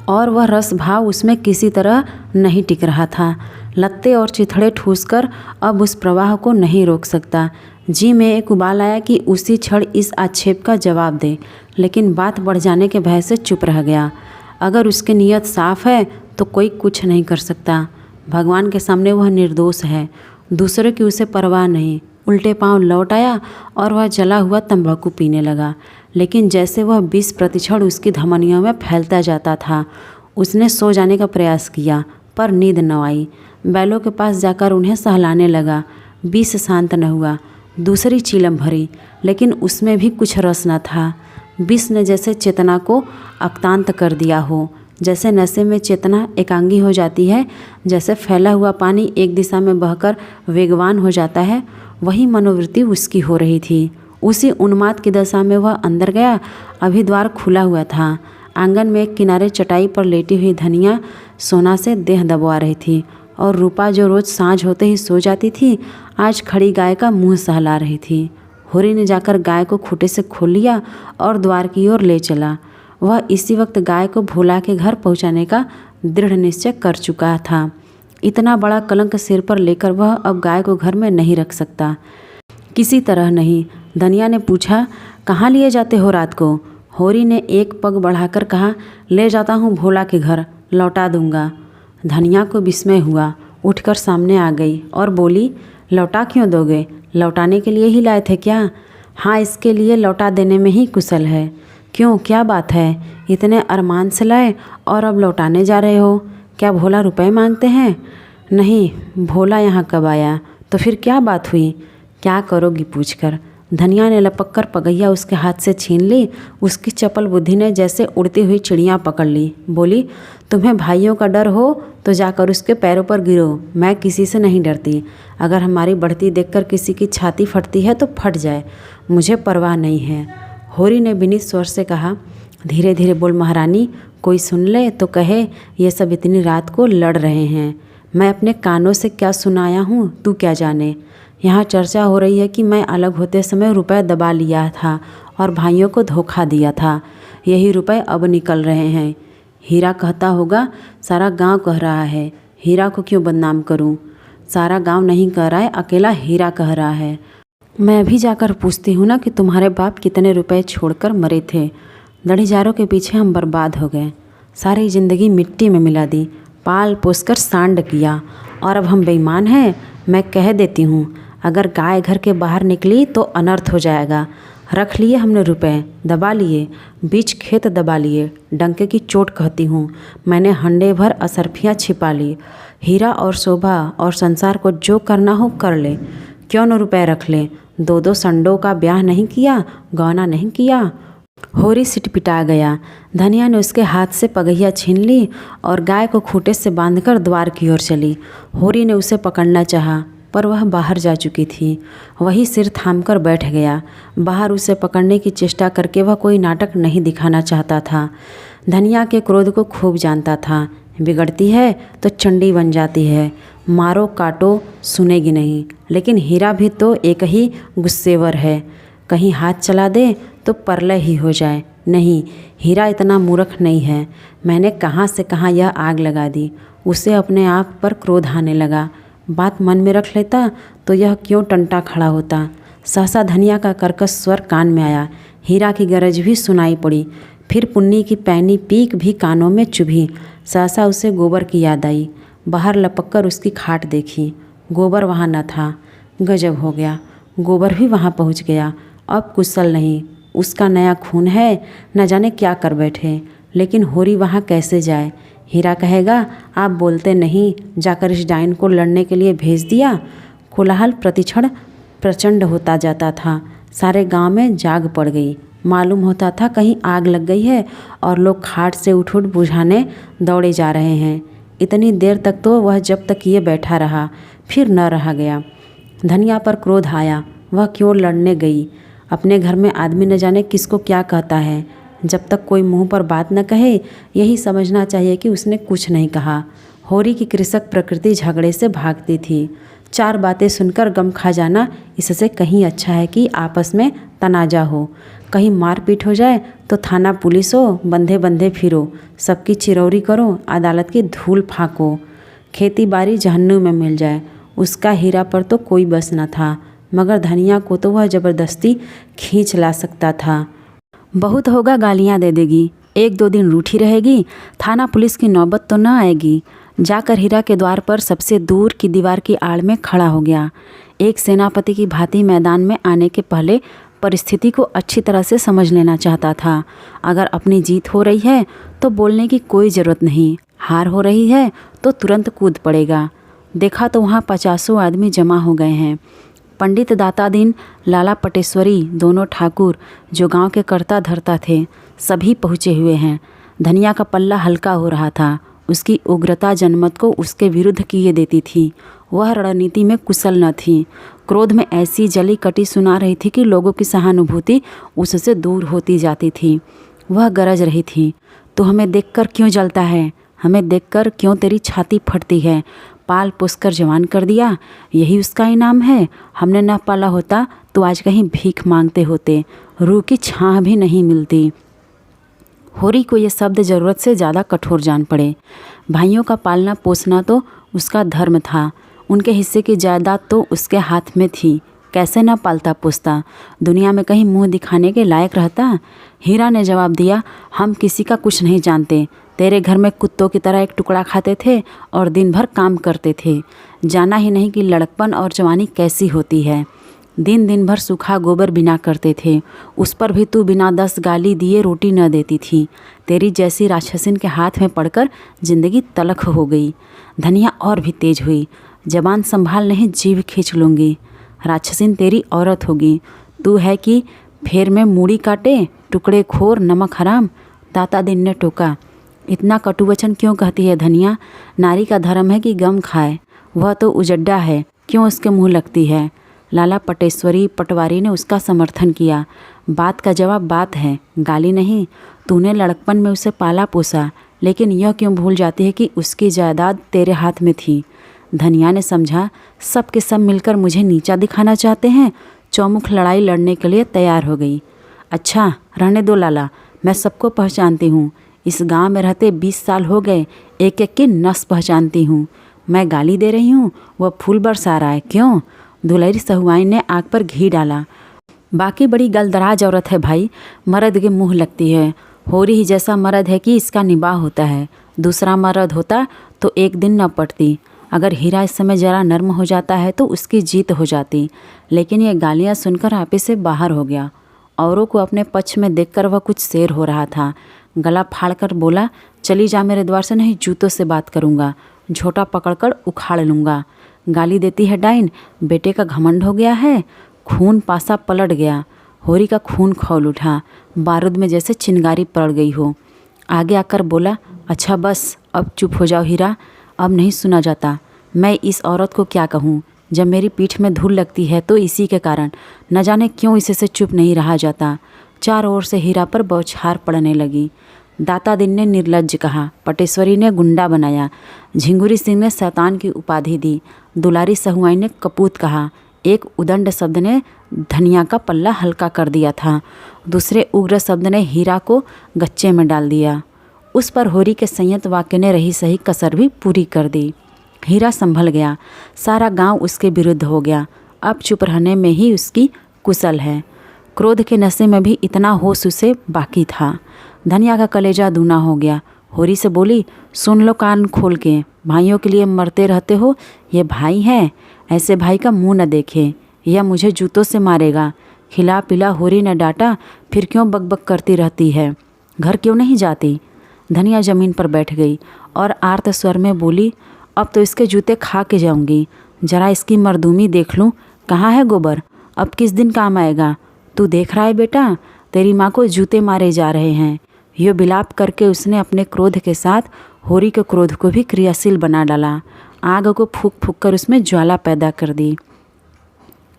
और वह रस भाव उसमें किसी तरह नहीं टिक रहा था। लत्ते और चिथड़े ठूसकर अब उस प्रवाह को नहीं रोक सकता। जी में एक उबाल आया कि उसी क्षण इस आक्षेप का जवाब दे, लेकिन बात बढ़ जाने के भय से चुप रह गया। अगर उसकी नीयत साफ है तो कोई कुछ नहीं कर सकता। भगवान के सामने वह निर्दोष है। दूसरे की उसे परवाह नहीं। उल्टे पांव लौट आया और वह जला हुआ तंबाकू पीने लगा। लेकिन जैसे वह 20 प्रतिशत उसकी धमनियों में फैलता जाता था। उसने सो जाने का प्रयास किया पर नींद न आई। बैलों के पास जाकर उन्हें सहलाने लगा। 20 शांत न हुआ। दूसरी चीलम भरी, लेकिन उसमें भी कुछ रस न था। 20 ने जैसे चेतना को अक्तांत कर दिया हो। जैसे नशे में चेतना एकांगी हो जाती है, जैसे फैला हुआ पानी एक दिशा में बहकर वेगवान हो जाता है, वही मनोवृत्ति उसकी हो रही थी। उसी उन्माद की दशा में वह अंदर गया। अभी द्वार खुला हुआ था। आंगन में एक किनारे चटाई पर लेटी हुई धनिया सोना से देह दबवा रही थी और रूपा जो रोज़ सांझ होते ही सो जाती थी, आज खड़ी गाय का मुँह सहला रही थी। होरी ने जाकर गाय को खूंटे से खोल लिया और द्वार की ओर ले चला। वह इसी वक्त गाय को भोला के घर पहुंचाने का दृढ़ निश्चय कर चुका था। इतना बड़ा कलंक सिर पर लेकर वह अब गाय को घर में नहीं रख सकता, किसी तरह नहीं। धनिया ने पूछा, कहाँ लिए जाते हो रात को? होरी ने एक पग बढ़ाकर कहा, ले जाता हूँ भोला के घर, लौटा दूंगा। धनिया को विस्मय हुआ। उठकर सामने आ गई और बोली, लौटा क्यों दोगे? लौटाने के लिए ही लाए थे क्या? हाँ, इसके लिए लौटा देने में ही कुशल है। क्यों, क्या बात है? इतने अरमान से लाए और अब लौटाने जा रहे हो? क्या भोला रुपए मांगते हैं? नहीं, भोला यहाँ कब आया? तो फिर क्या बात हुई? क्या करोगी पूछकर। धनिया ने लपक कर पगैया उसके हाथ से छीन ली। उसकी चपल बुद्धि ने जैसे उड़ती हुई चिड़ियाँ पकड़ ली। बोली, तुम्हें भाइयों का डर हो तो जाकर उसके पैरों पर गिरो। मैं किसी से नहीं डरती। अगर हमारी बढ़ती देखकर किसी की छाती फटती है तो फट जाए, मुझे परवाह नहीं है। होरी ने विनीत स्वर से कहा, धीरे धीरे बोल महारानी, कोई सुन ले तो कहे ये सब इतनी रात को लड़ रहे हैं। मैं अपने कानों से क्या सुनाया हूँ तू क्या जाने। यहाँ चर्चा हो रही है कि मैं अलग होते समय रुपए दबा लिया था और भाइयों को धोखा दिया था। यही रुपए अब निकल रहे हैं। हीरा कहता होगा सारा गांव कह रहा है, हीरा को क्यों बदनाम करूं। सारा गांव नहीं कह रहा है, अकेला हीरा कह रहा है। मैं अभी जाकर पूछती हूँ ना कि तुम्हारे बाप कितने रुपए छोड़कर मरे थे। दढ़ीजारों के पीछे हम बर्बाद हो गए, सारी ज़िंदगी मिट्टी में मिला दी, पाल पोस कर सांड किया, और अब हम बेईमान हैं। मैं कह देती हूँ अगर गाय घर के बाहर निकली तो अनर्थ हो जाएगा। रख लिए हमने रुपए, दबा लिए, बीच खेत दबा लिए, डंके की चोट कहती हूँ। मैंने हंडे भर असरफियाँ छिपा ली। हीरा और शोभा और संसार को जो करना हो कर ले, क्यों न रुपए रख ले। दो दो संडों का ब्याह नहीं किया, गौना नहीं किया। होरी सिटपिटा गया। धनिया ने उसके हाथ से पगहिया छीन ली और गाय को खूंटे से बांधकर द्वार की ओर चली। होरी ने उसे पकड़ना चाहा पर वह बाहर जा चुकी थी। वही सिर थामकर बैठ गया। बाहर उसे पकड़ने की चेष्टा करके वह कोई नाटक नहीं दिखाना चाहता था। धनिया के क्रोध को खूब जानता था। बिगड़ती है तो चंडी बन जाती है, मारो काटो सुनेगी नहीं। लेकिन हीरा भी तो एक ही गुस्सेवर है, कहीं हाथ चला दे तो परलय ही हो जाए। नहीं, हीरा इतना मूर्ख नहीं है। मैंने कहाँ से कहाँ यह आग लगा दी। उसे अपने आप पर क्रोध आने लगा। बात मन में रख लेता तो यह क्यों टंटा खड़ा होता। सहसा धनिया का कर्कश स्वर कान में आया। हीरा की गरज भी सुनाई पड़ी। फिर पुन्नी की पैनी पीक भी कानों में चुभी। सहसा उसे गोबर की याद आई। बाहर लपककर उसकी खाट देखी, गोबर वहाँ न था। गजब हो गया, गोबर भी वहाँ पहुँच गया। अब कुशल नहीं, उसका नया खून है, न जाने क्या कर बैठे। लेकिन होरी वहाँ कैसे जाए। हीरा कहेगा आप बोलते नहीं, जाकर इस डाइन को लड़ने के लिए भेज दिया। कोलाहल प्रतिक्षण प्रचंड होता जाता था। सारे गांव में जाग पड़ गई। मालूम होता था कहीं आग लग गई है और लोग खाट से उठ उठ बुझाने दौड़े जा रहे हैं। इतनी देर तक तो वह जब तक ये बैठा रहा, फिर न रहा गया। धनिया पर क्रोध आया। वह क्यों लड़ने गई। अपने घर में आदमी न जाने किसको क्या कहता है। जब तक कोई मुंह पर बात न कहे, यही समझना चाहिए कि उसने कुछ नहीं कहा। होरी की कृषक प्रकृति झगड़े से भागती थी। चार बातें सुनकर गम खा जाना इससे कहीं अच्छा है कि आपस में तनाजा हो। कहीं मारपीट हो जाए तो थाना पुलिस हो, बंधे बंधे फिरो, सबकी चिरौरी करो, अदालत की धूल फाँको, खेती बाड़ी जहन्नुम में मिल जाए। उसका हीरा पर तो कोई बस न था, मगर धनिया को तो वह ज़बरदस्ती खींच ला सकता था। बहुत होगा गालियाँ दे देगी, एक दो दिन रूठी रहेगी, थाना पुलिस की नौबत तो न आएगी। जाकर हीरा के द्वार पर सबसे दूर की दीवार की आड़ में खड़ा हो गया। एक सेनापति की भांति मैदान में आने के पहले परिस्थिति को अच्छी तरह से समझ लेना चाहता था। अगर अपनी जीत हो रही है तो बोलने की कोई ज़रूरत नहीं, हार हो रही है तो तुरंत कूद पड़ेगा। देखा तो वहाँ 50 आदमी जमा हो गए हैं। पंडित दातादीन, लाला पटेश्वरी, दोनों ठाकुर जो गांव के कर्ता धर्ता थे, सभी पहुँचे हुए हैं। धनिया का पल्ला हल्का हो रहा था। उसकी उग्रता जनमत को उसके विरुद्ध किए देती थी। वह रणनीति में कुशल न थी। क्रोध में ऐसी जली कटी सुना रही थी कि लोगों की सहानुभूति उससे दूर होती जाती थी। वह गरज रही थी, तो हमें देखकर क्यों जलता है, हमें देखकर क्यों तेरी छाती फटती है। पाल पोसकर जवान कर दिया, यही उसका इनाम है। हमने न पाला होता तो आज कहीं भीख मांगते होते, रूह की छाह भी नहीं मिलती। होरी को ये शब्द ज़रूरत से ज़्यादा कठोर जान पड़े। भाइयों का पालना पोसना तो उसका धर्म था। उनके हिस्से की जायदाद तो उसके हाथ में थी। कैसे न पालता पोसता, दुनिया में कहीं मुंह दिखाने के लायक रहता। हीरा ने जवाब दिया, हम किसी का कुछ नहीं जानते। तेरे घर में कुत्तों की तरह एक टुकड़ा खाते थे और दिन भर काम करते थे। जाना ही नहीं कि लड़कपन और जवानी कैसी होती है। दिन भर सूखा गोबर बिना करते थे, उस पर भी तू बिना 10 गाली दिए रोटी न देती थी। तेरी जैसी राक्षसिन के हाथ में पड़कर जिंदगी तलख हो गई। धनिया और भी तेज हुई, जबान संभाल नहीं जीभ खींच लूँगी। राक्षसिन तेरी औरत होगी, तू है कि फेर में मूड़ी काटे, टुकड़े खोर, नमक हराम। दातादीन ने टोका, इतना कटु वचन क्यों कहती है धनिया। नारी का धर्म है कि गम खाए, वह तो उजड्डा है, क्यों उसके मुँह लगती है। लाला पटेश्वरी पटवारी ने उसका समर्थन किया। बात का जवाब बात है, गाली नहीं। तूने लड़कपन में उसे पाला पोसा, लेकिन यह क्यों भूल जाती है कि उसकी जायदाद तेरे हाथ में थी। धनिया ने समझा सब के सब मिलकर मुझे नीचा दिखाना चाहते हैं। चौमुख लड़ाई लड़ने के लिए तैयार हो गई। अच्छा रहने दो लाला, मैं सबको पहचानती हूँ। इस गांव में रहते 20 साल हो गए, एक एक की नस पहचानती हूँ। मैं गाली दे रही हूँ, वह फूल बरसा रहा है। क्यों? दुलहरी सहुआइन ने आग पर घी डाला। बाकी बड़ी गलदराज औरत है भाई, मर्द के मुँह लगती है। होरी ही जैसा मर्द है कि इसका निबाह होता है। दूसरा मर्द होता तो एक दिन न पड़ती। अगर हीरा इस समय ज़रा नर्म हो जाता है तो उसकी जीत हो जाती। लेकिन ये गालियाँ सुनकर आपे से बाहर हो गया। औरों को अपने पक्ष में देखकर वह कुछ शेर हो रहा था। गला फाड़कर बोला, चली जा मेरे द्वार से, नहीं जूतों से बात करूँगा, झोटा पकड़कर उखाड़ लूँगा। गाली देती है डाइन, बेटे का घमंड हो गया है। खून पासा पलट गया। होरी का खून खौल उठा, बारूद में जैसे चिंगारी पड़ गई हो। आगे आकर बोला, अच्छा बस अब चुप हो जाओ हीरा, अब नहीं सुना जाता। मैं इस औरत को क्या कहूँ? जब मेरी पीठ में धूल लगती है तो इसी के कारण, न जाने क्यों इसे से चुप नहीं रहा जाता। चारों ओर से हीरा पर बौछार पड़ने लगी। दाता दिन ने निर्लज्ज कहा, पटेश्वरी ने गुंडा बनाया, झिंगुरी सिंह ने शैतान की उपाधि दी, दुलारी सहुआइन ने कपूत कहा, एक उदंड शब्द ने धनिया का पल्ला हल्का कर दिया था, दूसरे उग्र शब्द ने हीरा को गच्चे में डाल दिया। उस पर होरी के संयत वाक्य ने रही सही कसर भी पूरी कर दी। हीरा संभल गया। सारा गांव उसके विरुद्ध हो गया। अब चुप रहने में ही उसकी कुशल है। क्रोध के नशे में भी इतना होश उसे बाकी था। धनिया का कलेजा दूना हो गया। होरी से बोली, सुन लो कान खोल के, भाइयों के लिए मरते रहते हो। ये भाई है, ऐसे भाई का मुंह न देखे, यह मुझे जूतों से मारेगा। खिला पिला होरी ने डांटा, फिर क्यों बकबक करती रहती है, घर क्यों नहीं जाती? धनिया ज़मीन पर बैठ गई और आर्त स्वर में बोली, अब तो इसके जूते खा के जाऊंगी। जरा इसकी मर्दूमी देख लूँ, कहाँ है गोबर? अब किस दिन काम आएगा? तू देख रहा है बेटा, तेरी माँ को जूते मारे जा रहे हैं। यो बिलाप करके उसने अपने क्रोध के साथ होरी के क्रोध को भी क्रियाशील बना डाला। आग को फूंक फूंक कर उसमें ज्वाला पैदा कर दी।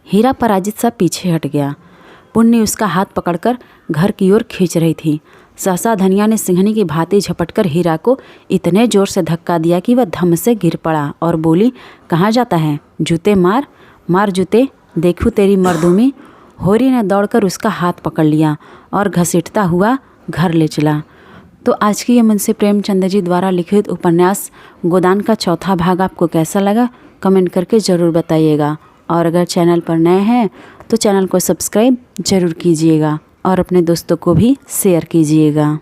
हीरा पराजित सा पीछे हट गया। पुण्य उसका हाथ पकड़कर घर की ओर खींच रही थी। सहसा धनिया ने सिंहनी की भांति झपटकर हीरा को इतने जोर से धक्का दिया कि वह धम से गिर पड़ा और बोली, कहाँ जाता है? जूते मार, मार जूते, देखूँ तेरी मर्दूमी। होरी ने दौड़कर उसका हाथ पकड़ लिया और घसीटता हुआ घर ले चला। तो आज की ये मुंशी प्रेमचंद जी द्वारा लिखित उपन्यास गोदान का चौथा भाग आपको कैसा लगा, कमेंट करके ज़रूर बताइएगा। और अगर चैनल पर नए हैं तो चैनल को सब्सक्राइब ज़रूर कीजिएगा और अपने दोस्तों को भी शेयर कीजिएगा।